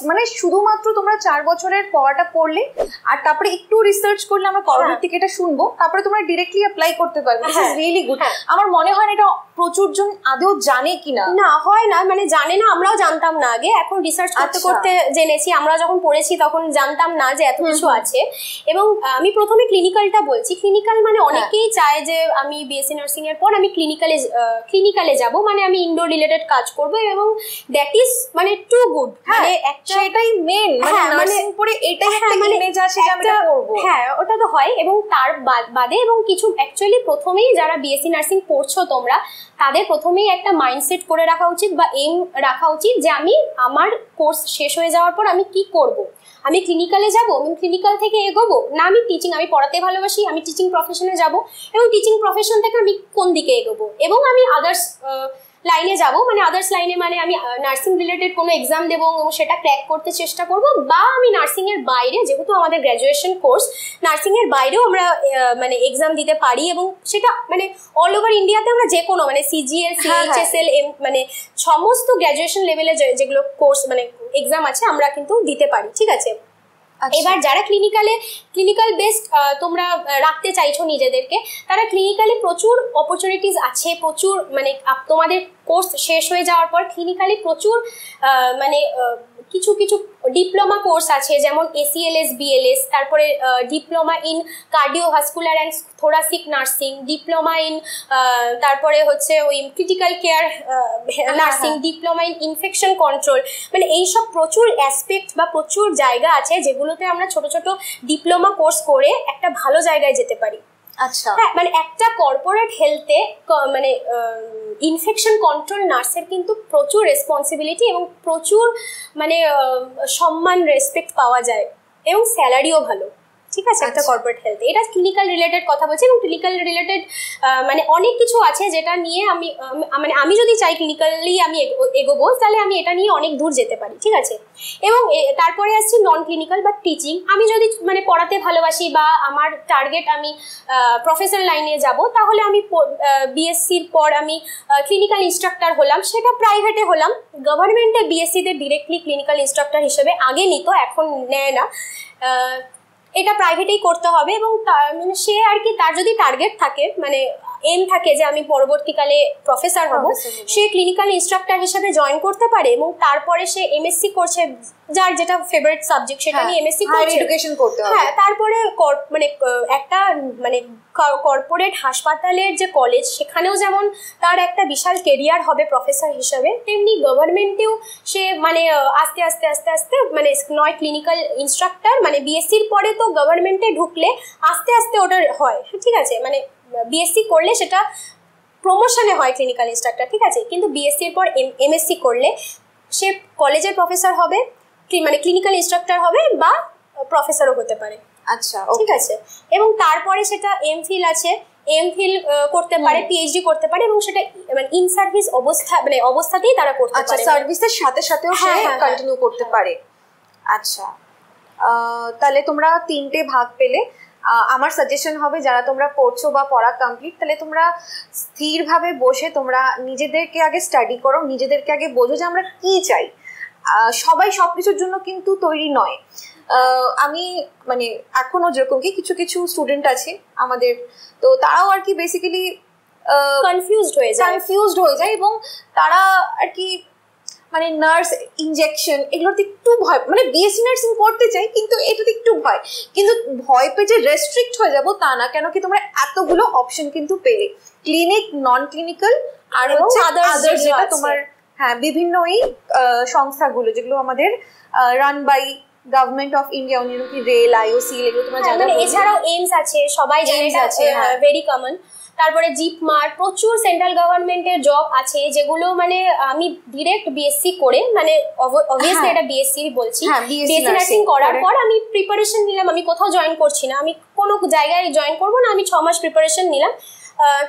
মানে শুধুমাত্র তোমরা 4 বছরের পড়াটা পড়লে আর তারপরে একটু রিসার্চ করলে, আমরা করবিট থেকে এটা শুনবো, তারপরে তোমরা ডিরেক্টলি অ্যাপ্লাই করতে পারবে। This is really good. আমার মনে হয় এটা প্রচুর জন আদৌ জানে কিনা, না হয় না, মানে জানে না, আমরাও জানতাম না আগে, এখন রিসার্চ করতে করতে জেনেছি। আমরা যখন পড়েছি তখন জানতাম না যে এত কিছু আছে। এবং আমি প্রথমে ক্লিনিক্যালটা বলছি। ক্লিনিক্যাল মানে অনেকেই চায় যে আমি বিএসসি নার্সিং এর পর আমি ক্লিনিক্যালে যাব, মানে আমি ইনডোর রিলেটেড কাজ করব, এবং দ্যাট ইজ মানে টু গুড, মানে একটা এটাই মেন, মানে নার্সিং পড়ে এটাই একটা ইমেজ আছে যে আমি এটা করব, হ্যাঁ, ওটা তো হয়। এবং তার বাদে এবং কিছু অ্যাকচুয়ালি প্রথমেই যারা বিএসসি নার্সিং পড়ছো তোমরা, তাদের প্রথমেই একটা মাইন্ডসেট করে রাখা উচিত বা এইম রাখা উচিত যে আমি আমার কোর্স শেষ হয়ে যাওয়ার পর আমি কি করব। আমি ক্লিনিক্যালে যাব, আমি ক্লিনিক্যাল থেকে এগোবো, না আমি টিচিং, আমি পড়াতে ভালোবাসি, আমি টিচিং প্রফেশনে যাব, এবং টিচিং প্রফেশন থেকে আমি কোন দিকে এগোবো, এবং আমি আদার্স লাইনে যাব, মানে আদার্স লাইনে মানে আমি নার্সিং রিলেটেড কোনো এক্সাম দেবো এবং সেটা ক্র্যাক করতে চেষ্টা করব, বা আমি নার্সিং এর বাইরে, যেহেতু আমাদের গ্র্যাজুয়েশন কোর্স, নার্সিং এর বাইরেও আমরা মানে এক্সাম দিতে পারি, এবং সেটা মানে অল ওভার ইন্ডিয়াতে আমরা যে কোনো মানে সিজিএল, সিএইচএসএল, মানে সমস্ত গ্র্যাজুয়েশন লেভেলে যেগুলো কোর্স মানে এক্সাম আছে আমরা কিন্তু দিতে পারি, ঠিক আছে? এবার যারা ক্লিনিক্যাল বেসড তোমরা রাখতে চাইছো নিজেদেরকে, তারা ক্লিনিক্যালি প্রচুর অপরচুনিটিস আছে, প্রচুর মানে তোমাদের কোর্স শেষ হয়ে যাওয়ার পর ক্লিনিক্যালি প্রচুর মানে কিছু কিছু ডিপ্লোমা কোর্স আছে, যেমন এসিএলএস, বিএলএস, তারপরে diploma in cardiovascular and thoracic nursing, diploma in তারপরে হচ্ছে ওই critical care nursing, diploma in infection control, মানে এইসব প্রচুর অ্যাসপেক্ট বা প্রচুর জায়গা আছে যেগুলোতে আমরা ছোট ছোট ডিপ্লোমা কোর্স করে একটা ভালো জায়গায় যেতে পারি। আচ্ছা, হ্যাঁ, মানে একটা কর্পোরেট হেলথে মানে ইনফেকশন কন্ট্রোল নার্সের কিন্তু প্রচুর রেসপন্সিবিলিটি এবং প্রচুর মানে সম্মান, রেসপেক্ট পাওয়া যায়, এবং স্যালারিও ভালো, ঠিক আছে, একটা কর্পোরেট হেলথ। এটা ক্লিনিক্যাল রিলেটেড কথা বলছি, এবং ক্লিনিক্যাল রিলেটেড মানে অনেক কিছু আছে যেটা নিয়ে আমি মানে আমি যদি চাই ক্লিনিক্যালি আমি এগোবো, তাহলে আমি এটা নিয়ে অনেক দূর যেতে পারি, ঠিক আছে। এবং তারপরে আসছি নন ক্লিনিক্যাল বা টিচিং। আমি যদি মানে পড়াতে ভালোবাসি বা আমার টার্গেট আমি প্রফেশনাল লাইনে যাব, তাহলে আমি বিএসসির পর আমি ক্লিনিক্যাল ইনস্ট্রাক্টর হলাম, সেটা প্রাইভেটে হলাম। গভর্নমেন্টে বিএসসিতে ডিরেক্টলি ক্লিনিক্যাল ইনস্ট্রাক্টর হিসেবে আগে নিত, এখন নেয় না, এটা প্রাইভেটেই করতে হবে। এবং মানে সে আর কি, তার যদি টার্গেট থাকে, মানে এম থাকে যে আমি পরবর্তীকালে প্রফেসর হব, সে ক্লিনিক্যাল ইনস্ট্রাক্টর হিসেবে জয়েন করতে পারে। এবং তারপরে সে এমএসসি করছে, যার যেটা ফেভারিট সাবজেক্ট সেটা নিয়ে এমএসসি করছে, এডুকেশন করতে হবে। হ্যাঁ, তারপরে মানে একটা মানে কর্পোরেট হাসপাতালের যে কলেজ, সেখানেও যেমন তার একটা বিশাল কেরিয়ার হবে প্রফেসর হিসেবে, তেমনি গভর্নমেন্টেও সে মানে আস্তে আস্তে আস্তে আস্তে মানে নয় ক্লিনিক্যাল ইনস্ট্রাক্টর, মানে বিএসসির পরে তো গভর্নমেন্টে ঢুকলে আস্তে আস্তে ওটা হয়, ঠিক আছে। মানে বিএসসি করলে সেটা প্রমোশনে হয় ক্লিনিক্যাল ইনস্ট্রাক্টর, ঠিক আছে। কিন্তু বিএসসির পর এমএসসি করলে সে কলেজের প্রফেসর হবে, মানে ক্লিনিক্যাল ইনস্ট্রাক্টর হবে, বা প্রফেসরও হতে পারে। আচ্ছা, ঠিক আছে। এবং তারপরে সেটা এমফিল আছে, এমফিল করতে পারে, পিএইচডি করতে পারে, এবং সেটা মানে ইন সার্ভিস মানে অবস্থাতেই তারা করতে পারে। আচ্ছা, সার্ভিসের সাথে সাথেও সে কন্টিনিউ করতে পারে। আচ্ছা, তাহলে তোমরা 3টে ভাগ পেলে। আমার সাজেশন হবে, যারা তোমরা পড়ছো বা পড়া কমপ্লিট, তাহলে তোমরা স্থিরভাবে বসে তোমরা নিজেদেরকে আগে স্টাডি করো, নিজেদেরকে আগে বোঝো যে আমরা কি চাই। সবাই সবকিছুর জন্য কিন্তু তৈরি নয়। আমি মানে এখনো যেরকম কি কিছু কিছু স্টুডেন্ট আছে আমাদের, তো তারাও আর কি বেসিক্যালি কনফিউজড হয়ে যায় এবং তারা আর কি মানে নার্স, ইনজেকশন এগুলোতে একটু ভয়, মানে বিএসসি নার্সিং পড়তে চাই কিন্তু এটাতে একটু ভয়, কিন্তু ভয় পেয়ে যে রেস্ট্রিক্ট হয়ে যাবো তা না। কেন কি তোমরা এতগুলো অপশন কিন্তু পেলে, ক্লিনিক, নন ক্লিনিক্যাল, আর হচ্ছে আদার্স যেটা তোমার, হ্যাঁ, বিভিন্ন এই সংস্থাগুলো যেগুলো আমাদের run by government of India, কি রেল, আইওসি, এগুলো তোমরা জানো। এছাড়াও এইমস আছে, সবাই জানে, ভেরি কমন। তারপরে জিপমার, প্রচুর সেন্ট্রাল গভর্নমেন্টের জব আছে যেগুলো মানে আমি ডিরেক্ট বিএসসি করে, মানে অবভিয়াসলি এটা বিএসসি বলছি, বিএসসি নার্সিং করার পর আমি প্রিপারেশন নিলাম। আমি কোথাও জয়েন করছি না, আমি কোনো জায়গায় জয়েন করবো না, আমি 6 মাস প্রিপারেশন নিলাম,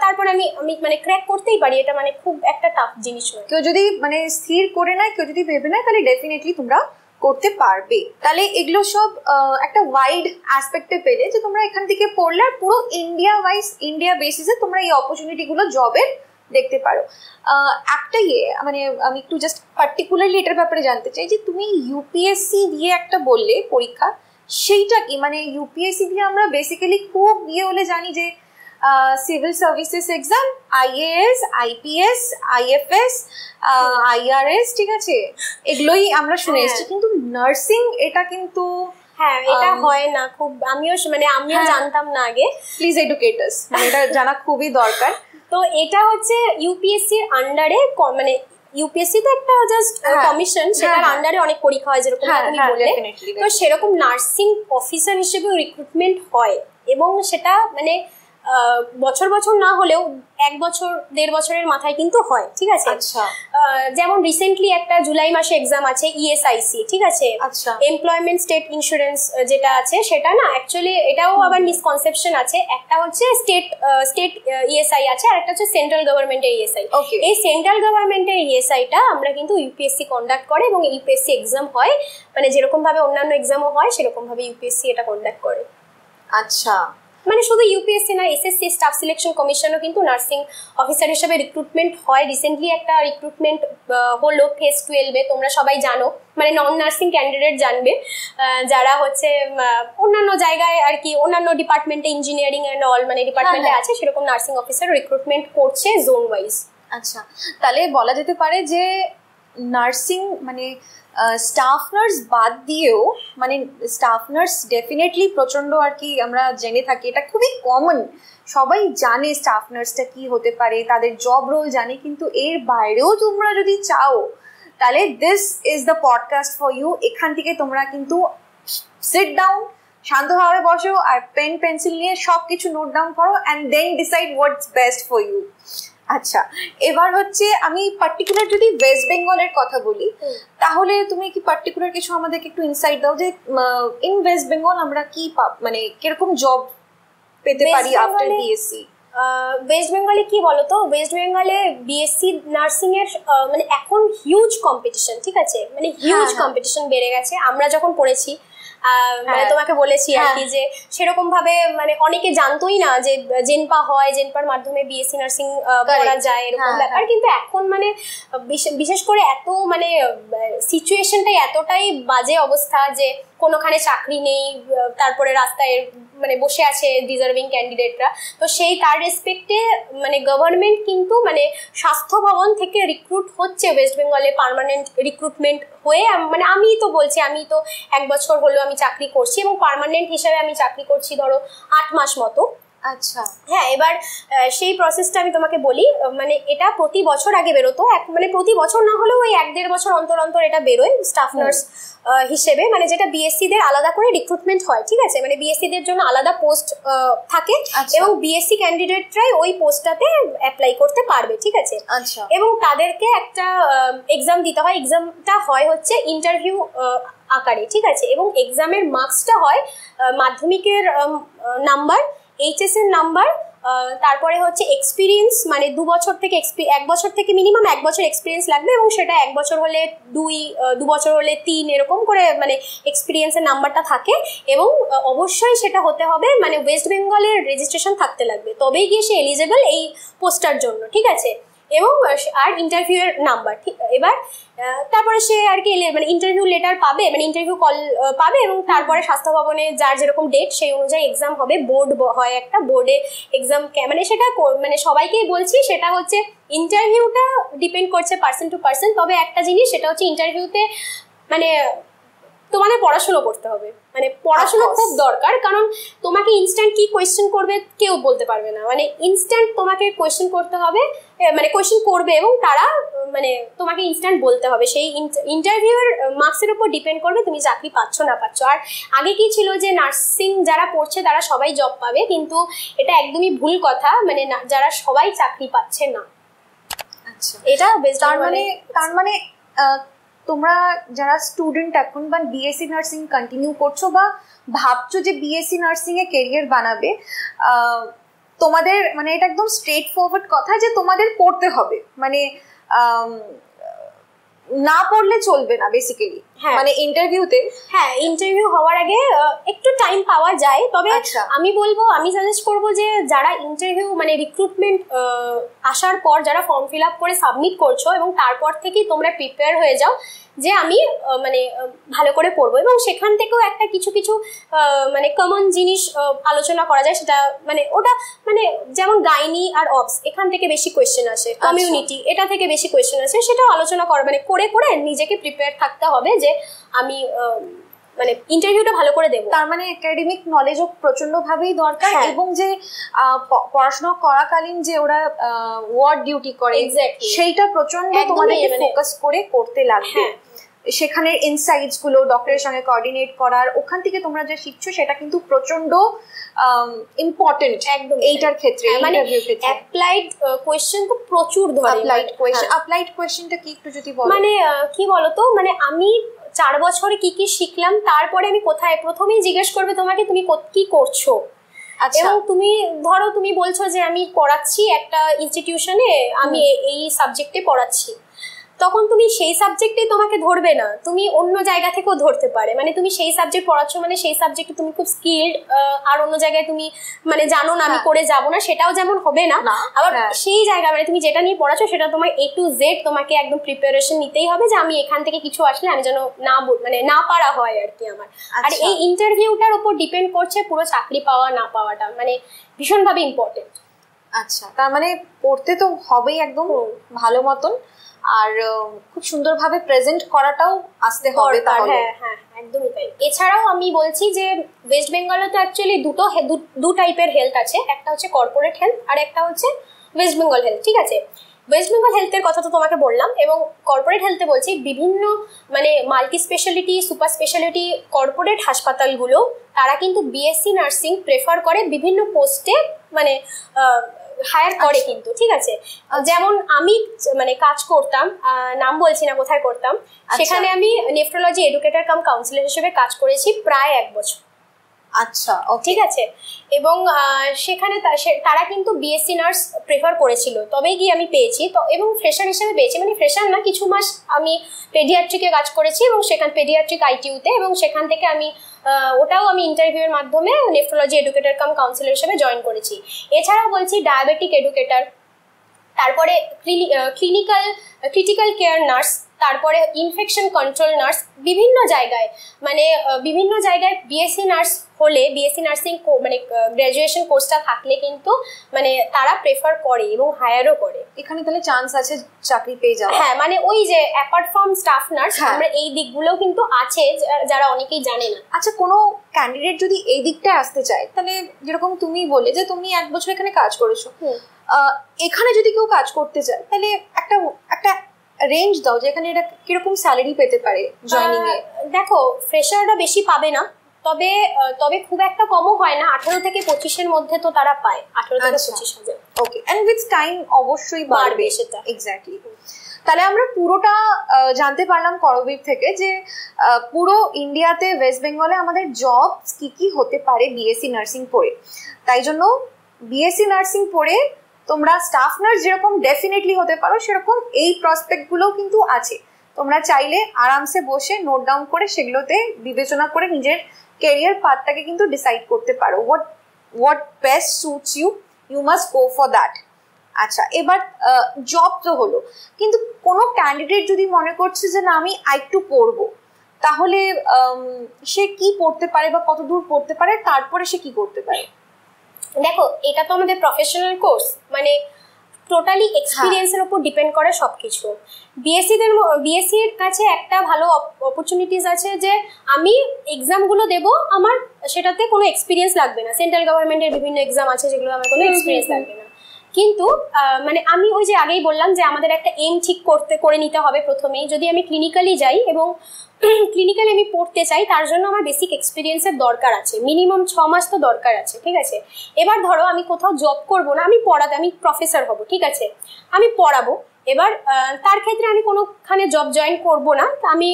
তারপরে আমি মানে ক্র্যাক করতেই পারি। এটা মানে খুব একটা টাফ জিনিস নয়। কেউ যদি মানে স্থির করে নেয়, কেউ যদি ভেবে নেয়, তাহলে ডেফিনেটলি তোমরা করতে পারবে। তাহলে এগুলো সব একটা ওয়াইড অ্যাসপেক্টে পেলে যে তোমরা এখান থেকে পড়লে আর পুরো ইন্ডিয়া বেসিসে তোমরা এই অপরচুনিটিগুলো জবের দেখতে পারো। একটা মানে আমি একটু জাস্ট পার্টিকুলারলি এটার ব্যাপারে জানতে চাই যে তুমি ইউপিএসসি দিয়ে একটা বললে পরীক্ষা, সেইটা কি? মানে ইউপিএসসি দিয়ে আমরা বেসিক্যালি খুব হলে জানি যে civil services exam, IAS, IPS, IFS, IRS, ঠিক আছে, এগুলোই আমরা শুনে এসেছি। কিন্তু নার্সিং এটা কিন্তু হ্যাঁ, এটা হয় না খুব, আমিও জানতাম না আগে। প্লিজ এডুকেট আস, এটা জানা খুবই দরকার। তো এটা হচ্ছে ইউপিএসসির আন্ডারে, মানে ইউপিএসসি তো একটা জাস্ট কমিশন, সেটার আন্ডারে অনেক পরীক্ষা হয়, যেরকম তুমি বললে। তো সেরকম নার্সিং অফিসার হিসেবে রিক্রুটমেন্ট হয়, এবং সেটা মানে বছর বছর না হলেও 1 বছর 1.5 বছরের মাথায় কিন্তু হয়, ঠিক আছে। যেমন রিসেন্টলি একটা জুলাই মাসে এক্সাম আছে ইএসআইসি, ঠিক আছে, এমপ্লয়মেন্ট স্টেট ইন্স্যুরেন্স যেটা আছে সেটা না, অ্যাকচুয়ালি এটাও আবার মিসকনসেপশন আছে। একটা হচ্ছে স্টেট ইএসআই আছে, আর একটা হচ্ছে সেন্ট্রাল গভর্নমেন্টের ইএসআই। এই সেন্ট্রাল গভর্নমেন্টের ইএসআইটা আমরা কিন্তু ইউপিএসসি কন্ডাক্ট করে, এবং ইউপিএসসি এক্সাম হয়, মানে যেরকম ভাবে অন্যান্য এক্সামও হয় সেরকম ভাবে ইউপিএসসি এটা কন্ডাক্ট করে। আচ্ছা, মানে শুধু ইউপিএসসি না, এসএসসি স্টাফ সিলেকশন কমিশনও কিন্তু নার্সিং অফিসার হিসেবে রিক্রুটমেন্ট হয়। রিসেন্টলি একটা রিক্রুটমেন্ট হলো ফেজ 12-এ, তোমরা সবাই জানো, মানে নন নার্সিং ক্যান্ডিডেট জানবে, যারা হচ্ছে অন্যান্য জায়গায় আর কি, অন্যান্য ডিপার্টমেন্টে, ইঞ্জিনিয়ারিং অ্যান্ড অল মানে ডিপার্টমেন্টে আছে, সেরকম নার্সিং অফিসার রিক্রুটমেন্ট করছে জোন ওয়াইজ। আচ্ছা, তাহলে বলা যেতে পারে যে নার্সিং মানে স্টাফ নার্স বাদ দিয়েও, মানে স্টাফ নার্স ডেফিনেটলি প্রচণ্ড আর কি আমরা জেনে থাকি, এটা খুবই কমন, সবাই জানে স্টাফ নার্সটা কি হতে পারে, তাদের জব রোল জানে। কিন্তু এর বাইরেও তোমরা যদি চাও, তাহলে this is the podcast for you. এখান থেকে তোমরা কিন্তু সিট ডাউন, শান্তভাবে বসো, আর পেন পেন্সিল নিয়ে সব কিছু নোট ডাউন করো, and then decide what's best for you. আচ্ছা, এবার হচ্ছে আমি পার্টিকুলার যদি ওয়েস্ট বেঙ্গলের কথা বলি, তাহলে তুমি কি পার্টিকুলার কিছু আমাদেরকে একটু ইনসাইট দাও যে ইন ওয়েস্ট বেঙ্গল আমরা কি মানে কিরকম জব পেতে পারি আফটার বিএসসি? ওয়েস্ট বেঙ্গলে কি বলতো, ওয়েস্ট বেঙ্গলে বিএসসি নার্সিং এর মানে এখন হিউজ কম্পিটিশন, ঠিক আছে, মানে হিউজ কম্পিটিশন বেড়ে গেছে। আমরা যখন পড়েছি মানে তোমাকে বলেছি আর কি যে সেরকম ভাবে মানে অনেকে জানতোই না যে জেনপা হয়, জেনপার মাধ্যমে বিএসসি নার্সিং করা যায় এরকম ব্যাপার। কিন্তু এখন মানে বিশেষ করে এত মানে সিচুয়েশনটাই এতটাই বাজে অবস্থা যে কোনোখানে চাকরি নেই, তারপরে রাস্তায় মানে বসে আছে ডিজার্ভিং ক্যান্ডিডেটরা। তো সেই তার রেসপেক্টে মানে গভর্নমেন্ট কিন্তু মানে স্বাস্থ্য ভবন থেকে রিক্রুট হচ্ছে ওয়েস্ট বেঙ্গলে, পার্মানেন্ট রিক্রুটমেন্ট হয়ে। মানে আমি তো বলছি, আমি তো 1 বছর হলো আমি চাকরি করছি এবং পার্মানেন্ট হিসাবে আমি চাকরি করছি ধরো 8 মাস মতো। আচ্ছা, হ্যাঁ, এবার সেই প্রসেসটা আমি তোমাকে বলি। মানে এটা প্রতি বছর আগে বেরোতো, মানে প্রতি বছর না হলেও ওই 1-1.5 বছর অন্তর অন্তর এটা বেরোয় স্টাফ নার্স হিসেবে, মানে যেটা বিএসসি দের আলাদা করে রিক্রুটমেন্ট হয়, ঠিক আছে, মানে বিএসসি দের জন্য আলাদা পোস্ট থাকে এবং বিএসসি ক্যান্ডিডেটরাই ওই পোস্টটাতে অ্যাপ্লাই করতে পারবে, ঠিক আছে। এবং তাদেরকে একটা এক্সাম দিতে হয়। এক্সামটা হয় হচ্ছে ইন্টারভিউ আকারে, ঠিক আছে, এবং এক্সামের মার্কসটা হয় মাধ্যমিকের নাম্বার, এইচএস এর নাম্বার, তারপরে হচ্ছে এক্সপিরিয়েন্স, মানে 2 বছর থেকে 1 বছর থেকে মিনিমাম 1 বছর এক্সপিরিয়েন্স লাগবে এবং সেটা 1 বছর হলে 2 বছর হলে 3 এরকম করে মানে এক্সপিরিয়েন্সের নাম্বারটা থাকে। এবং অবশ্যই সেটা হতে হবে মানে ওয়েস্ট বেঙ্গলের রেজিস্ট্রেশন থাকতে লাগবে, তবেই গিয়ে সে এলিজেবল এই পোস্টটার জন্য, ঠিক আছে। এবং আর ইন্টারভিউ এর নাম্বার, ঠিক। এবার তারপরে সে আর কি মানে ইন্টারভিউ লেটার পাবে, মানে ইন্টারভিউ কল পাবে এবং তারপরে স্বাস্থ্য ভবনে যার যেরকম ডেট সেই অনুযায়ী এক্সাম হবে। বোর্ড হয় একটা, বোর্ডে এক্সাম, মানে সেটা মানে সবাইকেই বলছি সেটা হচ্ছে ইন্টারভিউটা ডিপেন্ড করছে পার্সন টু পার্সন। তবে একটা জিনিস সেটা হচ্ছে ইন্টারভিউতে মানে তোমাদের পড়াশুনো করতে হবে, মানে পড়াশুনো খুব দরকার, কারণ তোমাকে ইনস্ট্যান্ট কি কোয়েশ্চেন করবে কেউ বলতে পারবে না। মানে ইনস্ট্যান্ট তোমাকে কোয়েশ্চেন করতে হবে, মানে কোয়েশ্চেন করবে এবং তারা মানে তোমাকে ইনস্ট্যান্ট বলতে হবে। সেই ইন্টারভিউর মার্কসের উপর ডিপেন্ড করবে তুমি চাকরি পাচ্ছ না পাচ্ছ। আর আগে কি ছিল যে নার্সিং যারা পড়ছে তারা সবাই জব পাবে, কিন্তু এটা একদমই ভুল কথা, মানে যারা সবাই চাকরি পাচ্ছে না। আচ্ছা, এটা তার মানে তোমরা যারা স্টুডেন্ট এখন বা বিএসসি নার্সিং কন্টিনিউ করছো বা ভাবছো যে বিএসসি নার্সিং এ ক্যারিয়ার বানাবে, তোমাদের মানে এটা একদম স্ট্রেট ফরওয়ার্ড কথা যে তোমাদের পড়তে হবে, মানে না পড়লে চলবে না বেসিক্যালি। মানে ইন্টারভিউতে, হ্যাঁ, ইন্টারভিউ হওয়ার আগে একটু টাইম পাওয়া যায়। তবে আমি বলবো, আমি সাজেস্ট করবো যে যারা ইন্টারভিউ মানে রিক্রুটমেন্ট আসার পর যারা ফর্ম ফিল আপ করে সাবমিট করছো এবং তারপর থেকেই তোমরা প্রিপেয়ার হয়ে যাও যে আমি মানে ভালো করে পড়বো। এবং সেখান থেকেও একটা কিছু কিছু মানে কমন জিনিস আলোচনা করা যায়। সেটা মানে ওটা মানে যেমন গাইনি আর অবস, এখান থেকে বেশি কোয়েশ্চেন আসে, কমিউনিটি এটা থেকে বেশি কোয়েশ্চেন আসে, সেটাও আলোচনা করা মানে করে করে নিজেকে প্রিপেয়ার থাকতে হবে যে আমি মানে ইন্টারভিউটা ভালো করে দেবো। তার মানে একাডেমিক নলেজও প্রচন্ড ভাবেই দরকার, এবং যে পড়াশোনা করাকালীন যে ওরা ওয়ার্ড ডিউটি করে সেইটা প্রচন্ড তোমাদেরকে ফোকাস করে করতে লাগবে। সেখানের ইনসাইটস গুলো ডক্টরের সঙ্গে কোঅর্ডিনেট করার, ওখান থেকে তোমরা যে শিখছো সেটা কিন্তু প্রচন্ড ইম্পর্টেন্ট একদম এইটার ক্ষেত্রে। ইন্টারভিউ ক্ষেত্রে অ্যাপ্লাইড কোয়েশ্চেন তো প্রচুর ধরে। অ্যাপ্লাইড কোয়েশ্চেনটা কি একটু যদি বলো? মানে কি বলতো, মানে আমি 4 বছরে কি কি শিখলাম, তারপরে আমি কোথায়, প্রথমেই জিজ্ঞেস করবে তোমাকে তুমি কি করছো। এবং তুমি ধরো তুমি বলছো যে আমি পড়াচ্ছি একটা ইনস্টিটিউশনে, আমি এই সাবজেক্টে পড়াচ্ছি, তখন তুমি সেই সাবজেক্টে তোমাকে ধরবে না, তুমি অন্য জায়গা থেকেও ধরতে পারে। মানে তুমি সেই সাবজেক্ট পড়াচ্ছ মানে সেই সাবজেক্টে তুমি খুব স্কিলড, আর অন্য জায়গায় তুমি মানে জানো না আমি করে যাবো না, সেটাও যেমন হবে না। আবার সেই জায়গা মানে তুমি যেটা নিয়ে পড়াচ্ছ সেটা তোমার A to Z তোমাকে একদম প্রিপারেশন নিতেই হবে যে আমি এখান থেকে কিছু আসলে আমি যেন না মানে না পারা হয় আর কি আমার। আর এই ইন্টারভিউটার উপর ডিপেন্ড করছে পুরো চাকরি পাওয়া না পাওয়াটা, মানে ভীষণভাবে ইম্পর্টেন্ট। আচ্ছা, তার মানে পড়তে তো হবেই একদম ভালো মতন, আর খুব সুন্দরভাবে প্রেজেন্ট করাটাও আসতে হবে তাহলে। হ্যাঁ হ্যাঁ, একদমই তাই। এছাড়াও আমি বলছি যে ওয়েস্ট বেঙ্গলে তো অ্যাকচুয়ালি দু টাইপের হেলথ আছে, একটা হচ্ছে কর্পোরেট হেলথ আর একটা হচ্ছে ওয়েস্ট বেঙ্গল হেলথ, ঠিক আছে। ওয়েস্ট বেঙ্গল হেলথের কথা তো তোমাকে বললাম, এবং কর্পোরেট হেলথে বলছি বিভিন্ন মানে multi speciality, super speciality corporate হাসপাতালগুলো তারা কিন্তু বিএসসি নার্সিং প্রেফার করে বিভিন্ন পোস্টে মানে হায়ার করে কিন্তু, ঠিক আছে। যেমন আমি মানে কাজ করতাম, নাম বলছি না কোথায় করতাম, সেখানে আমি নেফ্রোলজি এডুকেটর কাম কাউন্সিলর হিসেবে কাজ করেছি প্রায় 1 বছর। আচ্ছা, ঠিক আছে। এবং সেখানে তারা কিন্তু বিএসসি নার্স প্রেফার করেছিল, তবেই গিয়ে আমি পেয়েছি। তো এবং ফ্রেশার হিসেবে পেয়েছি, মানে ফ্রেশার না, কিছু মাস আমি পেডিয়াট্রিকে কাজ করেছি এবং সেখান পেডিয়াট্রিক আইটিইউতে, এবং সেখান থেকে আমি ওটাও আমি ইন্টারভিউয়ের মাধ্যমে নেফ্রোলজি এডুকেটর কাম কাউন্সিলর হিসেবে জয়েন করেছি। এছাড়াও বলছি ডায়াবেটিক এডুকেটর, তারপরে ক্রিটিক্যাল কেয়ার নার্স, তারপরে ইনফেকশন কন্ট্রোল নার্স, বিভিন্ন জায়গায় মানে বিভিন্ন জায়গায় বিএসসি নার্স হলে, বিএসসি নার্সিং মানে গ্র্যাজুয়েশন কোর্সটা থাকলে কিন্তু মানে তারা প্রেফার করে এবং হায়ারও করে। এখানে তাহলে চান্স আছে চাকরি পেয়ে যাওয়া। হ্যাঁ, মানে ওই যে অ্যাপার্ট ফ্রম স্টাফ নার্স আমরা এই দিকগুলোও কিন্তু আছে যারা অনেকেই জানে না। আচ্ছা, কোনো ক্যান্ডিডেট যদি এই দিকটায় আসতে চায়, তাহলে যেরকম তুমি বলে যে তুমি 1 বছর এখানে কাজ করেছো, এখানে যদি কেউ কাজ করতে চায় তাহলে একটা রেঞ্জ দাও যে এখানে এটা কিরকম স্যালারি পেতে পারে জয়েনিং এ। দেখো, ফ্রেশাররা বেশি পাবে না, তবে খুব একটা কমও হয় না, 18 থেকে 25-এর মধ্যে তো তারা পায়, 18 থেকে 25,000। ওকে, এন্ড উইথ টাইম অবশ্যই বাড়বে সেটা। এক্স্যাক্টলি। তাহলে আমরা পুরোটা জানতে পারলাম করবীর থেকে যে পুরো ইন্ডিয়াতে ওয়েস্ট বেঙ্গলে আমাদের জবস কি হতে পারে বিএসসি নার্সিং পড়ে। তাই জন্য বিএসসি নার্সিং পড়ে তোমরা স্টাফ নার্স যেরকম ডেফিনেটলি হতে পারো, সেরকম এই প্রসপেক্টগুলোও কিন্তু আছে। তোমরা চাইলে আরামসে বসে নোট ডাউন করে সেগুলোতে বিবেচনা করে নিজের ক্যারিয়ার পাথটাকে কিন্তু ডিসাইড করতে পারো। What best suits you must go for that. আচ্ছা, এবার জব তো হলো, কিন্তু কোনো ক্যান্ডিডেট যদি মনে করছে যে না আমি আরেকটু পড়বো, তাহলে সে কি পড়তে পারে বা কত দূর পড়তে পারে, তারপরে সে কি করতে পারে? দেখো, এটা তো আমাদের প্রফেশনাল কোর্স, মানে টোটালি এক্সপিরিয়েন্সের উপর ডিপেন্ড করে সবকিছু। বিএসসির কাছে একটা ভালো অপরচুনিটিস আছে যে আমি এক্সামগুলো দেব, আমার সেটাতে কোনো এক্সপিরিয়েন্স লাগবে না। সেন্ট্রাল গভর্নমেন্টের বিভিন্ন এক্সাম আছে যেগুলো আমার কোনো এক্সপিরিয়েন্স লাগবে না। কিন্তু মানে আমি ওই যে আগেই বললাম যে আমাদের একটা এম ঠিক করে নিতে হবে প্রথমেই। যদি আমি ক্লিনিক্যালি যাই এবং ক্লিনিক্যালি আমি পড়তে চাই, তার জন্য আমার বেসিক এক্সপিরিয়েন্সের দরকার আছে, মিনিমাম 6 মাস তো দরকার আছে, ঠিক আছে। এবার ধরো আমি কোথাও জব করবো না, আমি প্রফেসর হব, ঠিক আছে, আমি পড়াবো। এবার তার ক্ষেত্রে আমি কোনোখানে জব জয়েন করবো না, আমি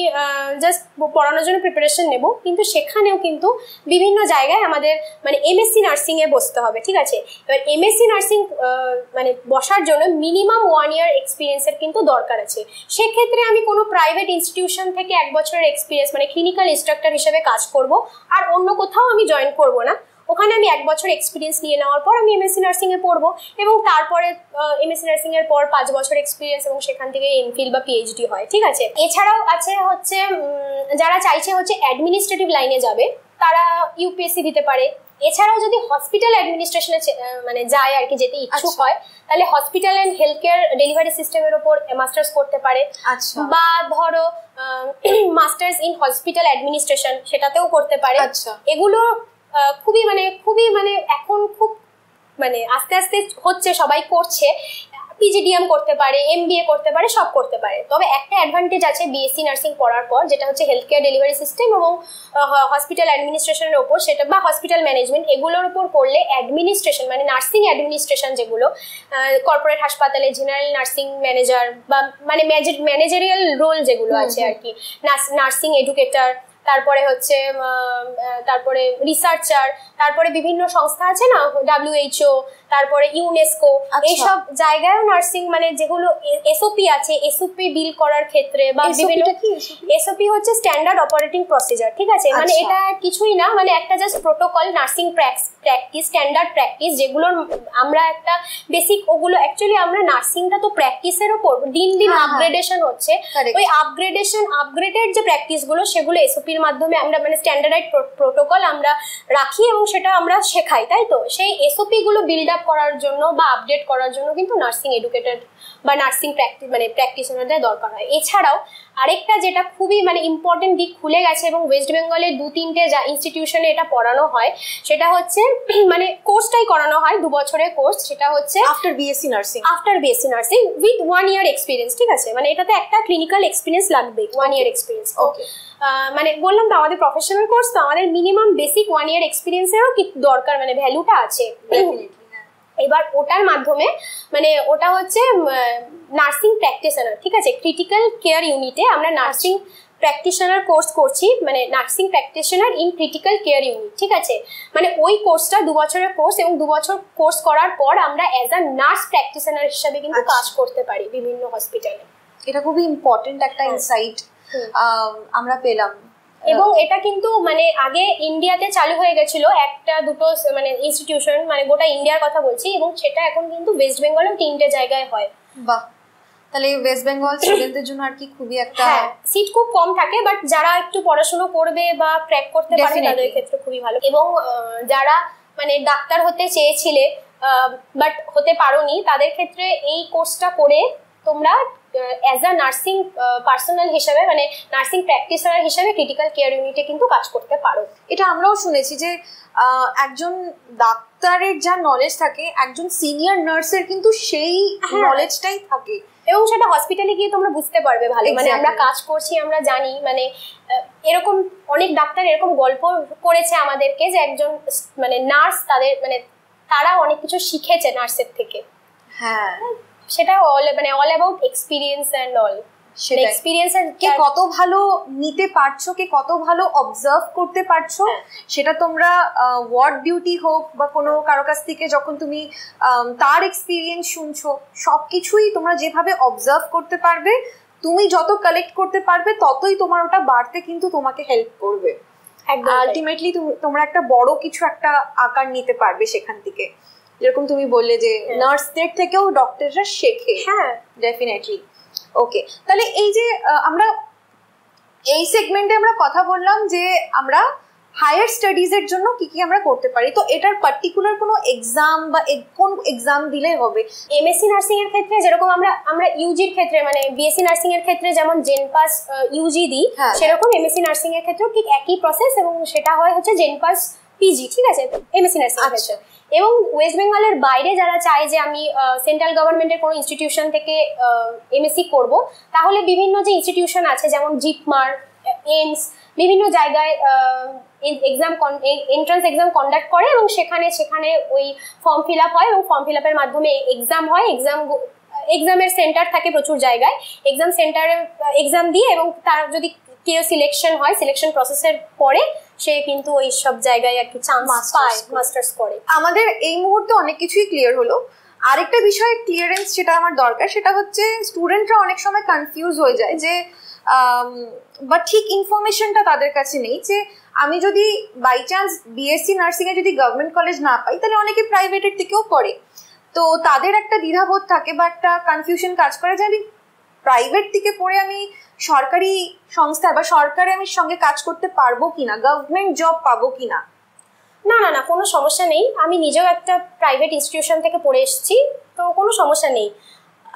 জাস্ট পড়ানোর জন্য প্রিপারেশন নেব। কিন্তু সেখানেও কিন্তু বিভিন্ন জায়গায় আমাদের মানে এমএসসি নার্সিংয়ে বসতে হবে, ঠিক আছে। এবার এমএসসি নার্সিং মানে বসার জন্য মিনিমাম 1 ইয়ার এক্সপিরিয়েন্সের কিন্তু দরকার আছে। সেক্ষেত্রে আমি কোনো প্রাইভেট ইনস্টিটিউশন থেকে 1 বছরের এক্সপিরিয়েন্স মানে ক্লিনিক্যাল ইনস্ট্রাক্টর হিসেবে কাজ করব, আর অন্য কোথাও আমি জয়েন করব না। ওখানে আমি 1 বছর এক্সপিরিয়েন্স নিয়ে নেওয়ার পর আমি এমএসসি নার্সিংয়ে পড়বো, এবং তারপরে এমএসসি নার্সিংয়ের পর 5 বছর এক্সপিরিয়েন্স, এবং সেখান থেকে এমফিল বা পিএইচডি হয়, ঠিক আছে। এছাড়াও আছে হচ্ছে যারা চাইছে হচ্ছে অ্যাডমিনিস্ট্রেটিভ লাইনে যাবে, তারা ইউপিএসসি দিতে পারে। এছাড়াও যদি হসপিটাল অ্যাডমিনিস্ট্রেশনে মানে যায় আর কি, যেতে ইচ্ছুক হয়, তাহলে hospital and health care delivery সিস্টেমের ওপর মাস্টার্স করতে পারে, বা ধরো মাস্টার্স ইন হসপিটাল অ্যাডমিনিস্ট্রেশন সেটাতেও করতে পারে। এগুলো খুবই মানে এখন খুব মানে আস্তে আস্তে হচ্ছে, সবাই করছে। পিজিডিএম করতে পারে, এমবিএ করতে পারে, সব করতে পারে। তবে একটা অ্যাডভান্টেজ আছে বিএসসি নার্সিং পড়ার পর, যেটা হচ্ছে হেলথ কেয়ার ডেলিভারি সিস্টেম এবং হসপিটাল অ্যাডমিনিস্ট্রেশনের ওপর, সেটা বা হসপিটাল ম্যানেজমেন্ট, এগুলোর উপর করলে অ্যাডমিনিস্ট্রেশন মানে নার্সিং অ্যাডমিনিস্ট্রেশন যেগুলো কর্পোরেট হাসপাতালে জেনারেল নার্সিং ম্যানেজার বা মানে ম্যানেজারিয়াল রোল যেগুলো আছে আর কি, নার্সিং এডুকেটর, তারপরে হচ্ছে তারপরে রিসার্চার, তারপরে বিভিন্ন সংস্থা আছে না, WHO, তারপরে ইউনেস্কো, এইসব জায়গায়ও নার্সিং মানে যেগুলো এসওপি আছে, এসওপি বিল করার ক্ষেত্রে বা বিভিন্ন এসওপি হচ্ছে স্ট্যান্ডার্ড অপারেটিং প্রসিজার, ঠিক আছে। মানে এটা কিছুই না, মানে একটা just protocol, nursing practice, standard practice, যেগুলোর আমরা একটা বেসিক, ওগুলো অ্যাকচুয়ালি আমরা নার্সিংটা তো প্র্যাকটিসের ওপর দিন দিন আপগ্রেডেশন হচ্ছে, ওই আপগ্রেডেড যে প্র্যাকটিসগুলো সেগুলো এসওপির এসওপির মাধ্যমে আমরা মানে স্ট্যান্ডার্ডাইজ প্রোটোকল আমরা রাখি এবং সেটা আমরা শেখাই, তাই তো? সেই এসওপি গুলো বিল্ড আপ করার জন্য বা আপডেট করার জন্য কিন্তু নার্সিং এডুকেটেড বা নার্সিং প্র্যাকটিশনারদের দরকার হয়। এছাড়াও আরেকটা যেটা খুবই মানে ইম্পর্টেন্ট দিক খুলে গেছে এবং ওয়েস্ট বেঙ্গলের 2-3টে যা ইনস্টিটিউশনে এটা পড়ানো হয়, সেটা হচ্ছে মানে কোর্সটাই করানো হয় 2 বছরের কোর্স, সেটা হচ্ছে after BSc nursing with 1 year experience. ঠিক আছে, মানে এটাতে একটা ক্লিনিক্যাল এক্সপিরিয়েন্স লাগবে, 1 ইয়ার এক্সপিরিয়েন্স। ওকে, মানে বললাম তো আমাদের প্রফেশনাল কোর্স, তো আমাদের মিনিমাম বেসিক 1 ইয়ার এক্সপিরিয়েন্সেরও কি দরকার, মানে ভ্যালুটা আছে। এবার ওটার মাধ্যমে মানে ওটা হচ্ছে নার্সিং প্র্যাকটিশনার, ঠিক আছে, ক্রিটিক্যাল কেয়ার ইউনিটে আমরা নার্সিং প্র্যাকটিশনার কোর্স করছি, মানে nursing practitioner in critical care unit. ঠিক আছে, মানে ওই কোর্সটা 2 বছরের কোর্স এবং 2 বছর কোর্স করার পর আমরা অ্যাজ আ নার্স প্র্যাকটিশনার হিসাবে কিন্তু কাজ করতে পারি বিভিন্ন হসপিটালে। এটা খুবই ইম্পর্টেন্ট একটা ইনসাইট আমরা পেলাম। এবং এটা কিন্তু মানে আগে ইন্ডিয়াতে চালু হয়ে গেছিল 1-2 মানে ইনস্টিটিউশন, মানে গোটা ইন্ডিয়ার কথা বলছি, এবং সেটা এখন কিন্তু ওয়েস্ট বেঙ্গলেও 3টে জায়গায় হয়। বাহ, তাহলে ওয়েস্ট বেঙ্গল স্টুডেন্টদের জন্য আর কি খুবই একটা সিট খুব কম থাকে, বাট যারা একটু পড়াশোনা করবে বা ক্র্যাক করতে পারে তাদের ক্ষেত্রে খুবই ভালো। এবং যারা মানে ডাক্তার হতে চেয়েছিলে বাট হতে পারোনি, তাদের ক্ষেত্রে এই কোর্সটা করে তোমরা অ্যাজ আ নার্সিং পার্সোনাল হিসেবে মানে নার্সিং প্র্যাকটিশনার হিসেবে ক্রিটিক্যাল কেয়ার ইউনিটে কিন্তু কাজ করতে পারো। এটা আমরাও শুনেছি যে একজন ডাক্তারের যা নলেজ থাকে একজন সিনিয়র নার্সের কিন্তু সেই নলেজটাই থাকে, এবং সেটা হসপিটালে গিয়ে তোমরা বুঝতে পারবে ভালো, মানে আমরা কাজ করছি আমরা জানি। মানে এরকম অনেক ডাক্তার এরকম গল্প করেছে আমাদেরকে যে একজন মানে নার্স তাদের মানে তারা অনেক কিছু শিখেছে নার্সের থেকে। হ্যাঁ, সেটা all about experience and all. সেটা এক্সপিরিয়েন্সের কে কত ভালো নিতে পারছো, কে কত ভালো অবজার্ভ করতে পারছো, সেটা তোমরা ওয়ার্ড ডিউটি হোক বা কোনো কারো কাছ থেকে যখন তুমি তার এক্সপিরিয়েন্স শুনছো, সবকিছুই তোমরা যেভাবে অবজার্ভ করতে পারবে, তুমি যত কালেক্ট করতে পারবে ততই তোমার ওটা বাড়তে কিন্তু তোমাকে হেল্প করবে। আলটিমেটলি তোমরা একটা বড় কিছু একটা আকার নিতে পারবে সেখান থেকে। যেরকম তুমি বললে যে নার্সদের থেকেও ডক্টররা শেখে। হ্যাঁ, ডেফিনেটলি। ওকে, তাহলে এই যে আমরা এই সেগমেন্টে আমরা কথা বললাম যে আমরা হায়ার স্টাডিজ এর জন্য কি কি আমরা করতে পারি, তো এটার পার্টিকুলার কোনো এক্সাম বা কোন এক্সাম দিলে হবে? এমএসসি নার্সিং এর ক্ষেত্রে যেরকম আমরা ইউজির ক্ষেত্রে মানে বিএসসি নার্সিং এর ক্ষেত্রে যেমন জেনপাস ইউজি দিই, সেরকম এমএসসি নার্সিং এর ক্ষেত্রেও ঠিক একই প্রসেস, এবং সেটা হয় হচ্ছে জেনপাস পিজি। ঠিক আছে, এমএসসি নার্সিং এর ক্ষেত্রে। এবং ওয়েস্ট বেঙ্গলের বাইরে যারা চায় যে আমি সেন্ট্রাল গভর্নমেন্টের কোনো ইনস্টিটিউশন থেকে এমএসসি করব, তাহলে বিভিন্ন যে ইনস্টিটিউশন আছে যেমন জিপমার, এইমস, বিভিন্ন জায়গায় এক্সাম এন্ট্রান্স এক্সাম কন্ডাক্ট করে এবং সেখানে ওই ফর্ম ফিল আপ হয় এবং ফর্ম ফিল আপের মাধ্যমে এক্সাম হয়। এক্সামের সেন্টার থাকে প্রচুর জায়গায়, এক্সাম সেন্টারে এক্সাম দিয়ে এবং তার যদি কেউ সিলেকশন হয়, সিলেকশন প্রসেসের পরে সে কিন্তু ওই সব জায়গায় আর কি চান্স পায়, মাস্টার্স করে। আমাদের এই মুহূর্তে অনেক কিছুই ক্লিয়ার হলো। আরেকটা বিষয় ক্লিয়ারেন্স যেটা আমার দরকার, সেটা হচ্ছে স্টুডেন্টরা অনেক সময় কনফিউজ হয়ে যায় যে বা ঠিক ইনফরমেশনটা তাদের কাছে নেই যে আমি যদি বাই চান্স বিএসসি নার্সিং এ যদি গভর্নমেন্ট কলেজ না পাই, তাহলে অনেকে প্রাইভেটের থেকেও পড়ে। তো তাদের একটা দ্বিধাবোধ থাকে বা একটা কনফিউশন কাজ করে যে আমি প্রাইভেট থেকে পড়ে আমি সরকারি সংস্থা বা সরকারে আমি সঙ্গে কাজ করতে পারবো কিনা, গভর্নমেন্ট জব পাবো কিনা। না না না, কোনো সমস্যা নেই। আমি নিজেও একটা প্রাইভেট ইনস্টিটিউশন থেকে পড়ে এসেছি, তো কোনো সমস্যা নেই।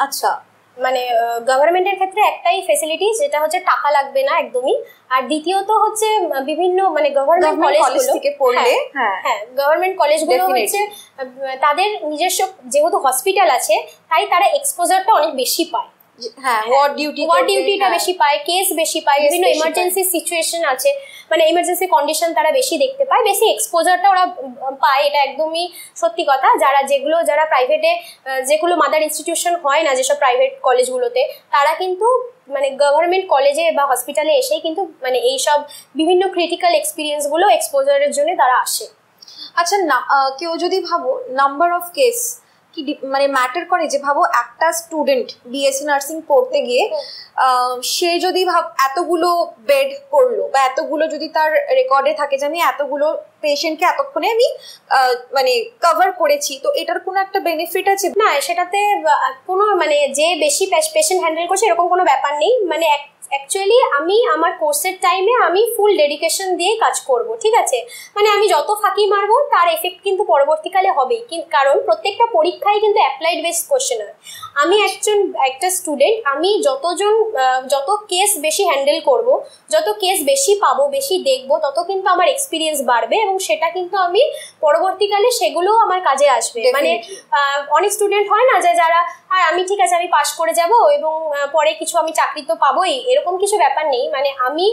আচ্ছা, মানে গভর্নমেন্টের ক্ষেত্রে একটাই ফেসিলিটি, যেটা হচ্ছে টাকা লাগবে না একদমই। আর দ্বিতীয়ত হচ্ছে বিভিন্ন মানে গভর্নমেন্ট কলেজ থেকে পড়লে, হ্যাঁ গভর্নমেন্ট কলেজগুলো হচ্ছে তাদের নিজস্ব যেহেতু হসপিটাল আছে, তাই তারা এক্সপোজারটা অনেক বেশি পায়। হ্যাঁ, ওয়ার্ড ডিউটিটা বেশি পায়, কেস বেশি পায়, বিভিন্ন এমার্জেন্সি সিচুয়েশন আছে, মানে এমার্জেন্সি কন্ডিশন তারা বেশি দেখতে পায়, বেশি এক্সপোজারটা ওরা পায়। এটা একদমই সত্যি কথা। যারা প্রাইভেটে যেগুলো মাদার ইনস্টিটিউশন হয় না যেসব প্রাইভেট কলেজগুলোতে, তারা কিন্তু মানে গভর্নমেন্ট কলেজে বা হসপিটালে এসেই কিন্তু মানে এইসব বিভিন্ন ক্রিটিক্যাল এক্সপিরিয়েন্সগুলো এক্সপোজারের জন্য তারা আসে। আচ্ছা, কেউ যদি ভাবো নাম্বার অফ কেস কি মানে ম্যাটার করে, যে ভাবো একটা স্টুডেন্ট বিএসসি নার্সিং পড়তে গিয়ে সে যদি এতগুলো বেড করলো বা এতগুলো যদি তার রেকর্ডে থাকে যে আমি এতগুলো পেশেন্টকে এতক্ষণে আমি মানে কভার করেছি, তো এটার কোনো একটা বেনিফিট আছে? না, সেটাতে কোনো মানে যে বেশি পেশেন্ট হ্যান্ডেল করছে এরকম কোনো ব্যাপার নেই। মানে অ্যাকচুয়ালি আমি আমার কোর্সের টাইমে আমি ফুল ডেডিকেশন দিয়ে কাজ করব, ঠিক আছে। মানে আমি যত ফাঁকি মারবো তার এফেক্ট কিন্তু পরবর্তীকালে হবেই, কারণ প্রত্যেকটা পরীক্ষায় কিন্তু অ্যাপ্লাইড বেসড কোশ্চেন হয়। আমি একটা স্টুডেন্ট, আমি যত কেস বেশি হ্যান্ডেল করব, যত কেস বেশি পাবো, বেশি দেখবো, তত কিন্তু আমার এক্সপিরিয়েন্স বাড়বে এবং সেটা কিন্তু আমি পরবর্তীকালে সেগুলোও আমার কাজে আসবে। মানে অনেক স্টুডেন্ট হয় না যে যারা আমি ঠিক আছে আমি পাশ করে যাব এবং পরে কিছু আমি চাকরি তো পাবোই, এরকম কিছু ব্যাপার নেই। মানে আমি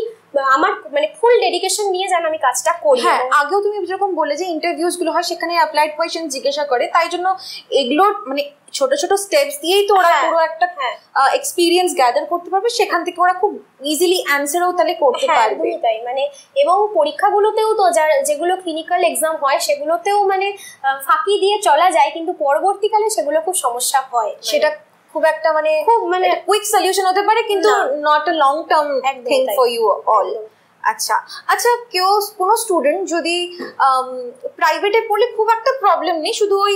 আমার মানে ফুল ডেডিকেশন নিয়ে যেন আমি কাজটা করি। হ্যাঁ, আগেও তুমি যেরকম বলে যে ইন্টারভিউজ গুলো হয় সেখানে অ্যাপ্লাইড কোয়েশ্চেন জিজ্ঞাসা করে, তাই জন্য এগুলোর মানে ছোট ছোট স্টেপস দিয়েই তো ওরা পুরো একটা এক্সপিরিয়েন্স গ্যাদার করতে পারবে, সেখান থেকে ওরা খুব ইজিলি অ্যান্সারও তাহলে করতে পারবে। তাই মানে এবং পরীক্ষাগুলোতেও তো যেগুলো ক্লিনিক্যাল এক্সাম হয় সেগুলোতেও মানে ফাঁকি দিয়ে চলা যায়, কিন্তু পরবর্তীকালে সেগুলো খুব সমস্যা হয়। সেটা খুব একটা মানে কুইক সলিউশন হতে পারে, কিন্তু not a long term thing for you all. আচ্ছা আচ্ছা, কোনো স্টুডেন্ট যদি প্রাইভেটে পড়লে খুব একটা প্রবলেম নেই, শুধু ওই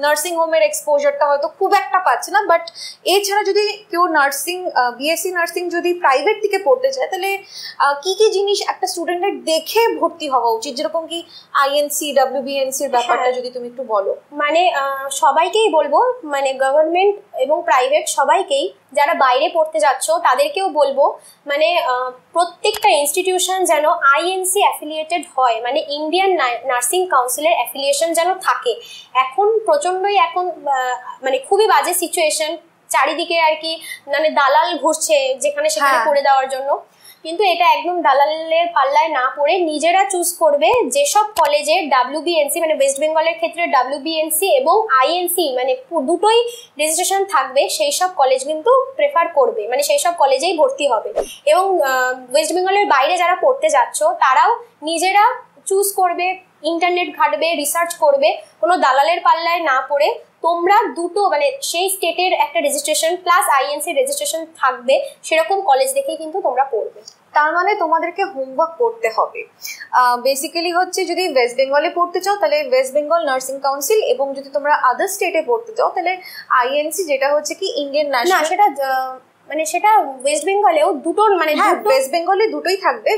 নার্সিং হোমের এক্সপোজারটা হয়তো খুব একটা পাচ্ছে না, বাট এছাড়া যদি কেউ বিএসসি নার্সিং যদি প্রাইভেট থেকে পড়তে চায়, তাহলে কি কি জিনিস একটা স্টুডেন্টের দেখে ভর্তি হওয়া উচিত, যেরকম কি আইএনসি, ডাব্লিউবিএনসি এর ব্যাপারটা যদি তুমি একটু বলো। মানে সবাইকেই বলবো, মানে গভর্নমেন্ট এবং প্রাইভেট সবাইকেই, যারা বাইরে পড়তে যাচ্ছ তাদেরকেও বলবো, মানে প্রত্যেকটা ইনস্টিটিউশন যেন আইএনসি অ্যাফিলিয়েটেড হয়, মানে ইন্ডিয়ান নার্সিং কাউন্সিলের অ্যাফিলিয়েশন যেন থাকে। এখন প্রচণ্ডই মানে খুবই বাজে সিচুয়েশন চারিদিকে আর কি, মানে দালাল ঘুরছে যেখানে সেখানে করে দেওয়ার জন্য। কিন্তু এটা একদম দালালের পাল্লায় না পড়ে নিজেরা চুজ করবে যেসব কলেজে ডাব্লিউবিএনসি মানে ওয়েস্ট বেঙ্গলের ক্ষেত্রে ডাব্লিউবিএনসি এবং আইএনসি মানে দুটোই রেজিস্ট্রেশন থাকবে, সেই সব কলেজ কিন্তু প্রেফার করবে, মানে সেই সব কলেজেই ভর্তি হবে। এবং ওয়েস্ট বেঙ্গলের বাইরে যারা পড়তে যাচ্ছ তারাও নিজেরা চুজ করবে, ইন্টারনেট ঘাটবে, রিসার্চ করবে, কোনো দালালের পাল্লায় না পড়ে তোমরা দুটো মানে সেই স্টেটের একটা রেজিস্ট্রেশন প্লাস আইএনসি রেজিস্ট্রেশন থাকবে সেরকম কলেজ দেখেই কিন্তু তোমরা পড়বে। তার মানে তোমাদেরকে হোমওয়ার্ক করতে হবে। বেসিক্যালি হচ্ছে যদি ওয়েস্ট বেঙ্গলে পড়তে চাও তাহলে ওয়েস্ট বেঙ্গল নার্সিং কাউন্সিল, এবং যদি তোমরা আদার স্টেটে পড়তে চাও তাহলে আইএনসি, যেটা হচ্ছে কি ইন্ডিয়ান ন্যাশনাল, সেটা মানে সেটা ওয়েস্ট বেঙ্গলেও দুটোর মানে ওয়েস্ট বেঙ্গলে দুটোই থাকবে,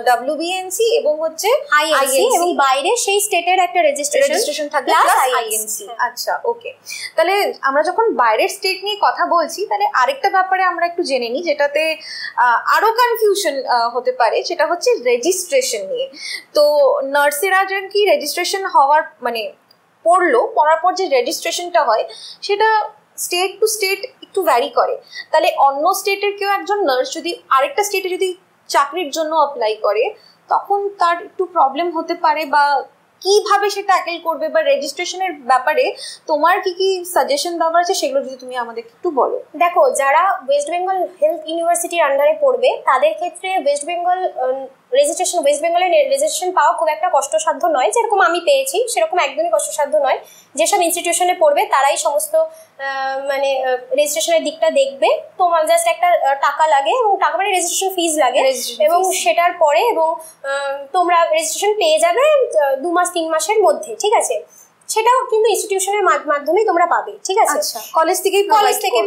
ডাব্লিউবিএনসি এবং হচ্ছে আইএনসি, এবং বাইরে সেই স্টেটের একটা রেজিস্ট্রেশন থাকবে প্লাস আইএনসি। আচ্ছা, ওকে। তাহলে আমরা যখন বাইরের স্টেট নিয়ে কথা বলছি, তাহলে আরেকটা ব্যাপারে আমরা একটু জেনে নিই, যেটাতে আরো কনফিউশন হতে পারে, সেটা হচ্ছে রেজিস্ট্রেশন নিয়ে। তো নার্সেরা যেন কি রেজিস্ট্রেশন হওয়ার মানে পড়ার পর যে রেজিস্ট্রেশনটা হয় সেটা স্টেট টু স্টেট একটু ভ্যারি করে। তাহলে অন্য স্টেটের কেউ একজন নার্স যদি আরেকটা স্টেটে যদি চাকরির জন্য অ্যাপ্লাই করে, তখন তার একটু প্রবলেম হতে পারে, বা কিভাবে সেটা ট্যাকেল করবে, বা রেজিস্ট্রেশনের ব্যাপারে তোমার কি কি সাজেশন দেওয়ার আছে সেগুলো যদি তুমি আমাদের একটু বলো। দেখো, যারা ওয়েস্ট বেঙ্গল হেলথ ইউনিভার্সিটির আন্ডারে পড়বে তাদের ক্ষেত্রে ওয়েস্ট বেঙ্গলের রেজিস্ট্রেশন পাওয়া খুব একটা কষ্টসাধ্য নয়, যেরকম আমি পেয়েছি সেরকম একদমই কষ্টসাধ্য নয়। যেসব ইনস্টিটিউশনে পড়বে তারাই সমস্ত মানে রেজিস্ট্রেশনের দিকটা দেখবে। তোমার জাস্ট একটা টাকা লাগে, এবং টাকা মানে রেজিস্ট্রেশন ফিজ লাগে, এবং সেটার পরে এবং তোমরা রেজিস্ট্রেশন পেয়ে যাবে 2 মাস 3 মাসের মধ্যে, ঠিক আছে। সেটাও কিন্তু ইনস্টিটিউশনের মাধ্যমেই তোমরা পাবে, ঠিক আছে। কলেজ থেকেই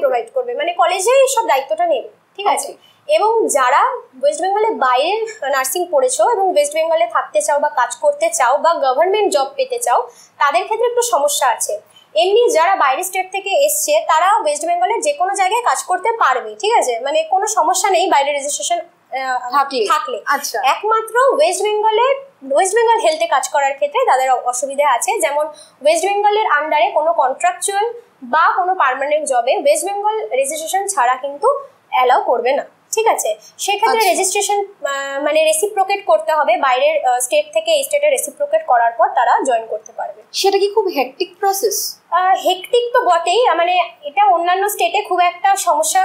প্রোভাইড করবে, মানে কলেজেই সব দায়িত্বটা নেবে, ঠিক আছে। এবং যারা ওয়েস্ট বেঙ্গলে বাইরে নার্সিং পড়েছো এবং ওয়েস্ট বেঙ্গলে থাকতে চাও বা কাজ করতে চাও বা গভর্নমেন্ট জব পেতে চাও, তাদের ক্ষেত্রে একটু সমস্যা আছে। এমনি যারা বাইরের স্টেট থেকে এসছে তারা ওয়েস্ট বেঙ্গলের যে কোনো জায়গায় কাজ করতে পারবে, ঠিক আছে, মানে কোনো সমস্যা নেই বাইরে রেজিস্ট্রেশন থাকলে। একমাত্র ওয়েস্ট বেঙ্গল হেলথে কাজ করার ক্ষেত্রে তাদের অসুবিধা আছে। যেমন ওয়েস্ট বেঙ্গলের আন্ডারে কোনো কন্ট্রাকচুয়াল বা কোনো পার্মানেন্ট জবে ওয়েস্ট বেঙ্গল রেজিস্ট্রেশন ছাড়া কিন্তু অ্যালাউ করবে না, ঠিক আছে। সেক্ষেত্রে রেজিস্ট্রেশন মানে রেসিপ্রোকেট করতে হবে, বাইরের স্টেট থেকে এই স্টেটে রেসিপ্রোকেট করার পর তারা জয়েন করতে পারবে। সেটা কি খুব হেক্টিক প্রসেস? হেক্টিক তো বটেই, মানে এটা অন্যান্য স্টেটে খুব একটা সমস্যা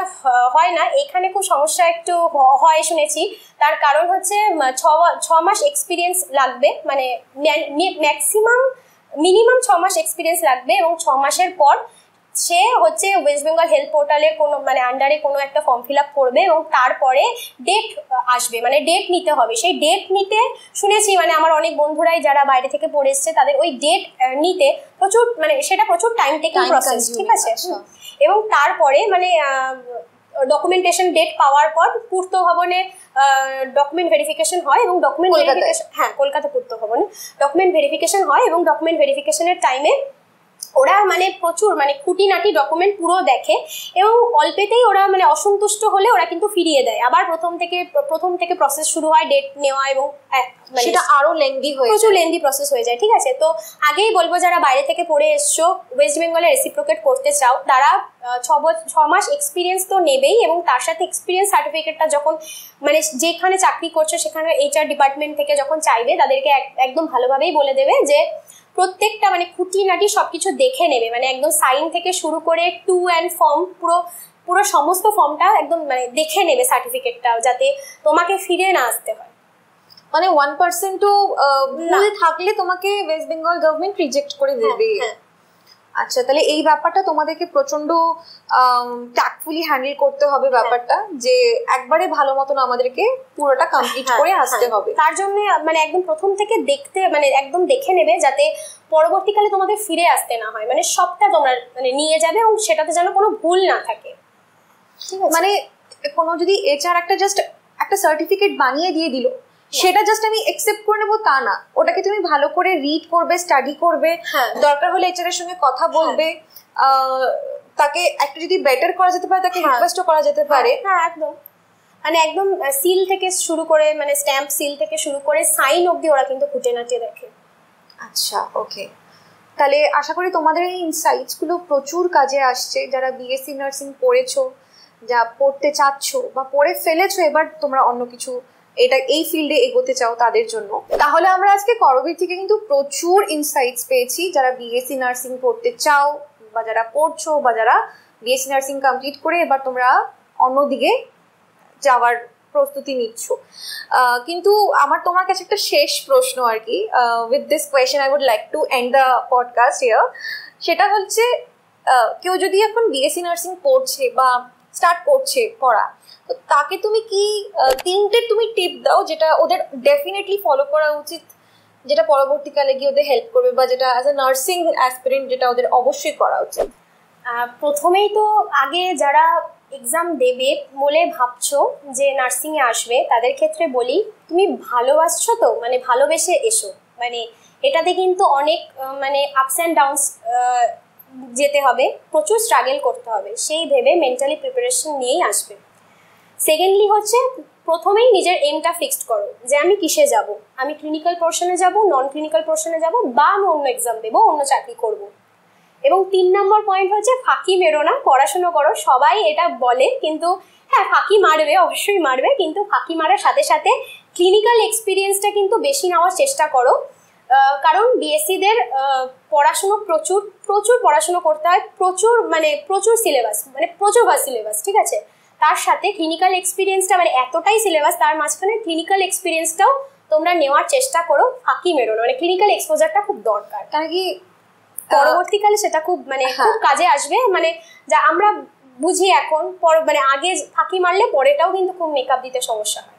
হয় না, এখানে খুব সমস্যা একটু হয় শুনেছি। তার কারণ হচ্ছে 6 মাস এক্সপিরিয়েন্স লাগবে, মানে মিনিমাম 6 মাস এক্সপিরিয়েন্স লাগবে, এবং 6 মাসের পর সে হচ্ছে ওয়েস্ট বেঙ্গল হেলথ পোর্টালের কোনো মানে আন্ডারে কোনো একটা ফর্ম ফিল আপ করবে, এবং তারপরে ডেট আসবে, মানে ডেট নিতে হবে। সেই ডেট নিতে শুনেছি, মানে আমার অনেক বন্ধুরাই যারা বাইরে থেকে পড়ে এসছে তাদের ওই ডেট নিতে প্রচুর টাইম টেকিং প্রসেস, ঠিক আছে। এবং তারপরে মানে ডকুমেন্টেশন ডেট পাওয়ার পর পূর্ত ভবনে ডকুমেন্ট ভেরিফিকেশন হয় এবং ডকুমেন্ট ভেরিফিকেশন, হ্যাঁ কলকাতা পূর্ত ভবনে ডকুমেন্ট ভেরিফিকেশন হয় এবং ডকুমেন্ট ভেরিফিকেশনের টাইমে ওরা মানে প্রচুর মানে খুঁটিনাটি ডকুমেন্ট পুরো দেখে এবং অল্পেতেই ওরা মানে অসন্তুষ্ট হলে ওরা কিন্তু ফিরিয়ে দেয়, আবার প্রথম থেকে প্রসেস শুরু হয় ডেট নেওয়া এবং সেটা আরো লেন্দি হয়ে প্রচুর লেন্দি প্রসেস হয়ে যায়। ঠিক আছে, তো আগেই বলবো যারা বাইরে থেকে পড়ে এসছো ওয়েস্ট বেঙ্গলে রেসিপ্রোকেট করতে চাও তারা 6 মাস এক্সপিরিয়েন্স তো নেবেই এবং তার সাথে এক্সপিরিয়েন্স সার্টিফিকেটটা যখন মানে যেখানে চাকরি করছো সেখানে HR ডিপার্টমেন্ট থেকে যখন চাইবে তাদেরকে একদম ভালোভাবেই বলে দেবে যে প্রত্যেকটা মানে খুঁটিনাটি সবকিছু দেখে নেবে, মানে একদম সাইন থেকে শুরু করে টু অ্যান্ড ফর্ম পুরো সমস্ত ফর্মটা একদম মানে দেখে নেবে সার্টিফিকেটটাও, যাতে তোমাকে ফিরে না আসতে হয়। মানে 1%ও ভুল থাকলে তোমাকে ওয়েস্ট বেঙ্গল গভর্নমেন্ট রিজেক্ট করে দেবে। আচ্ছা, তাহলে এই ব্যাপারটা তোমাদেরকে প্রচন্ড ট্যাক্টফুলি হ্যান্ডেল করতে হবে ব্যাপারটা, যে একবারে ভালো মতন আমাদেরকে পুরোটা কমপ্লিট করে আসতে হবে। তার জন্য মানে একদম প্রথম থেকে দেখতে মানে একদম দেখে নেবে যাতে পরবর্তীকালে তোমাদের ফিরে আসতে না হয়, মানে সবটা তোমরা মানে নিয়ে যাবে এবং সেটাতে যেন কোনো ভুল না থাকে। ঠিক আছে, মানে কোনো যদি HR একটা সার্টিফিকেট বানিয়ে দিয়ে দিল সেটা জাস্ট আমি অ্যাকসেপ্ট করে নেবো তা না, ওটাকে তুমি ভালো করে রিড করবে, স্টাডি করবে, দরকার হলে HR এর সঙ্গে কথা বলবে, তাকে একটা যদি বেটার করা যেতে পারে তাকে রিকোয়েস্টও করা যেতে পারে। হ্যাঁ একদম, মানে একদম সিল থেকে শুরু করে মানে স্ট্যাম্প সিল থেকে শুরু করে সাইন অবধি ওরা কিন্তু খুঁটিনাটি দেখে। আচ্ছা ওকে, তাহলে আশা করি তোমাদের এই ইনসাইটস গুলো প্রচুর কাজে আসছে যারা BSc নার্সিং পড়েছো, যা পড়তে চাচ্ছ বা পড়ে ফেলেছো, এবার তোমরা অন্য কিছু এই ফিল্ডে এগোতে চাও তাদের জন্য। তাহলে আমরা আজকে করবীর থেকে কিন্তু প্রচুর ইনসাইটস পেয়েছি যারা BSc নার্সিং পড়তে চাও বা যারা পড়ছো বা যারা BSc নার্সিং কমপ্লিট করে এবার তোমরা অন্যদিকে যাওয়ার প্রস্তুতি নিচ্ছ। কিন্তু আমার তোমার কাছে একটা শেষ প্রশ্ন আর কি, with this question I would like to end the podcast here. সেটা হচ্ছে কেউ যদি এখন BSc নার্সিং পড়ছে বা স্টার্ট করছে পড়া, তো তাকে তুমি কি 3টে তুমি টিপ দাও যেটা ওদের ডেফিনেটলি ফলো করা উচিত, যেটা পরবর্তীকালে গিয়ে ওদের হেল্প করবে, বা যেটা অ্যাজ এ নার্সিং অ্যাসপিরেন্ট যেটা ওদের অবশ্যই করা উচিত? প্রথমেই তো আগে যারা এক্সাম দেবে বলে ভাবছো যে নার্সিংয়ে আসবে তাদের ক্ষেত্রে বলি, তুমি ভালোবাসছো তো মানে ভালোবেসে এসো, মানে এটাতে কিন্তু অনেক মানে আপস অ্যান্ড ডাউনস যেতে হবে, প্রচুর স্ট্রাগল করতে হবে, সেই ভেবে মেন্টালি প্রিপারেশন নিয়েই আসবে। সেকেন্ডলি হচ্ছে প্রথমেই নিজের এমটা ফিক্সড করো যে আমি কিসে যাব, আমি ক্লিনিক্যাল পোর্শনে যাব, নন ক্লিনিক্যাল পোর্শনে যাব, বা আমি অন্য এক্সাম দেবো, অন্য চাকরি করব। এবং 3 নম্বর পয়েন্ট হচ্ছে ফাঁকি মেরো না, পড়াশুনো করো। সবাই এটা বলে কিন্তু হ্যাঁ ফাঁকি মারবে, অবশ্যই মারবে, কিন্তু ফাঁকি মারার সাথে সাথে ক্লিনিক্যাল এক্সপিরিয়েন্সটা কিন্তু বেশি নেওয়ার চেষ্টা করো, কারণ BScদের পড়াশুনো প্রচুর পড়াশুনো করতে হয়, প্রচুর সিলেবাস, মানে প্রচুর সিলেবাস। ঠিক আছে, তার সাথে ক্লিনিক্যাল এক্সপিরিয়েন্সটা মানে এতটাই সিলেবাস, তার মাঝখানে ক্লিনিক্যাল এক্সপিরিয়েন্সটাও তোমরা নেওয়ার চেষ্টা করো, ফাঁকি মেরো না, মানে ক্লিনিক্যাল এক্সপোজারটা খুব দরকার, কারণ কি পরবর্তীকালে সেটা খুব মানে খুব কাজে আসবে। মানে যা আমরা বুঝি এখন মানে আগে ফাঁকি মারলে পরেটাও কিন্তু খুব মেকআপ দিতে সমস্যা হয়,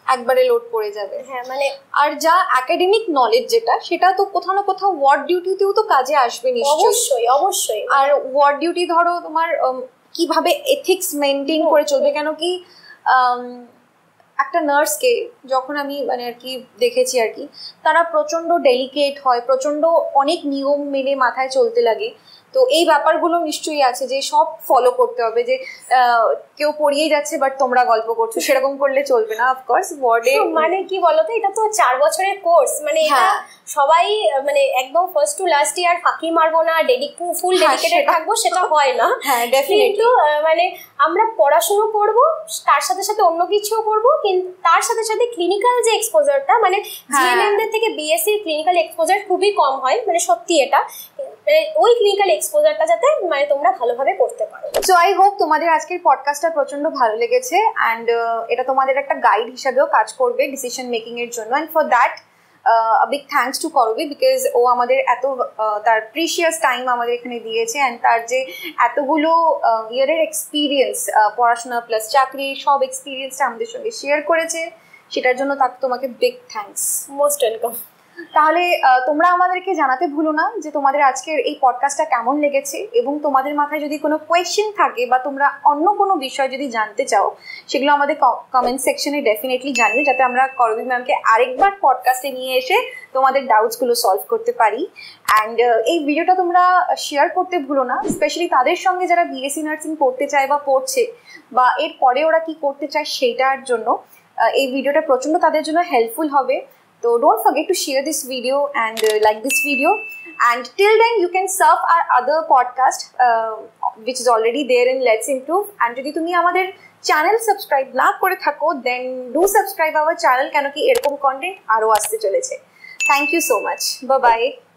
একবারে লোড পড়ে যাবে। হ্যাঁ মানে আর যা একাডেমিক নলেজ যেটা সেটা তো কোথাও না কোথাও ওয়ার্ড ডিউটিতেও তো কাজে আসবে নিশ্চয়ই। অবশ্যই। আর ওয়ার্ড ডিউটি ধরো তোমার কিভাবে এথিক্স মেনটেন করে চলবে, কেন কি একটা নার্সকে যখন আমি মানে আর কি দেখেছি আর কি, তারা প্রচণ্ড ডেলিকেট হয়, প্রচণ্ড অনেক নিয়ম মেনে মাথায় চলতে লাগে। তো এই ব্যাপারগুলো নিশ্চয়ই আছে যে সব ফলো করতে হবে, যে কেউ পড়িয়েই যাচ্ছে বাট তোমরা গল্প করছো, সেরকম করলে চলবে না। অফকোর্স ওয়ার্ডে মানে কি বলতো, এটা তো 4 বছরের কোর্স, মানে এটা সবাই মানে একদম ফার্স্ট টু লাস্ট ইয়ার ফাঁকি মারবো না, ফুল ডেডিকেটেড থাকবো, সেটা হয় না। হ্যাঁ ডেফিনেটলি। কিন্তু মানে আমরা পড়াশোনা করবো, তার সাথে সাথে অন্য কিছুও করবো, কিন্তু তার সাথে সাথে ক্লিনিক্যাল যে এক্সপোজারটা, মানে GNM দের থেকে BSc ক্লিনিক্যাল এক্সপোজার খুবই কম হয়, মানে সত্যি এটা, ওই ক্লিনিক্যাল এক্সপোজারটা যাতে মানে তোমরা ভালোভাবে করতে পারো। সো আই হোপ তোমাদের আজকের পডকাস্টটা প্রচন্ড ভালো লেগেছে, অ্যান্ড এটা তোমাদের একটা গাইড হিসাবেও কাজ করবে ডিসিশন মেকিং এর জন্য। And for that a big thanks to করবী, বিকজ ও আমাদের এত তার প্রিশিয়াস টাইম আমাদের এখানে দিয়েছে, অ্যান্ড তার যে এতগুলো ইয়ারের এক্সপিরিয়েন্স, পড়াশোনা প্লাস চাকরি, সব এক্সপিরিয়েন্সটা আমাদের সঙ্গে শেয়ার করেছে, সেটার জন্য তোমাকে বিগ থ্যাঙ্কস। Most welcome. তাহলে তোমরা আমাদেরকে জানাতে ভুলো না যে তোমাদের আজকের এই পডকাস্টটা কেমন লেগেছে, এবং তোমাদের মাথায় যদি কোনো কোয়েশ্চেন থাকে বা তোমরা অন্য কোনো বিষয় যদি জানতে চাও সেগুলো আমাদের কমেন্ট সেকশনে ডেফিনেটলি জানিও, যাতে আমরা করবী ম্যামকে আরেকবার পডকাস্টে নিয়ে এসে তোমাদের ডাউটসগুলো সলভ করতে পারি। অ্যান্ড এই ভিডিওটা তোমরা শেয়ার করতে ভুলো না, স্পেশালি তাদের সঙ্গে যারা বিএসসি নার্সিং পড়তে চায় বা পড়ছে, বা এর পরে ওরা কি করতে চায় সেইটার জন্য এই ভিডিওটা প্রচণ্ড তাদের জন্য হেল্পফুল হবে। So don't forget to share this video and like this video, and till then you can surf our other podcast which is already there in Let's Improve. And যদি তুমি আমাদের চ্যানেল সাবস্ক্রাইব না করে থাকো then do subscribe our channel, কেন কি এরকম content আরো আসতে চলেছে। Thank you so much. Bye bye.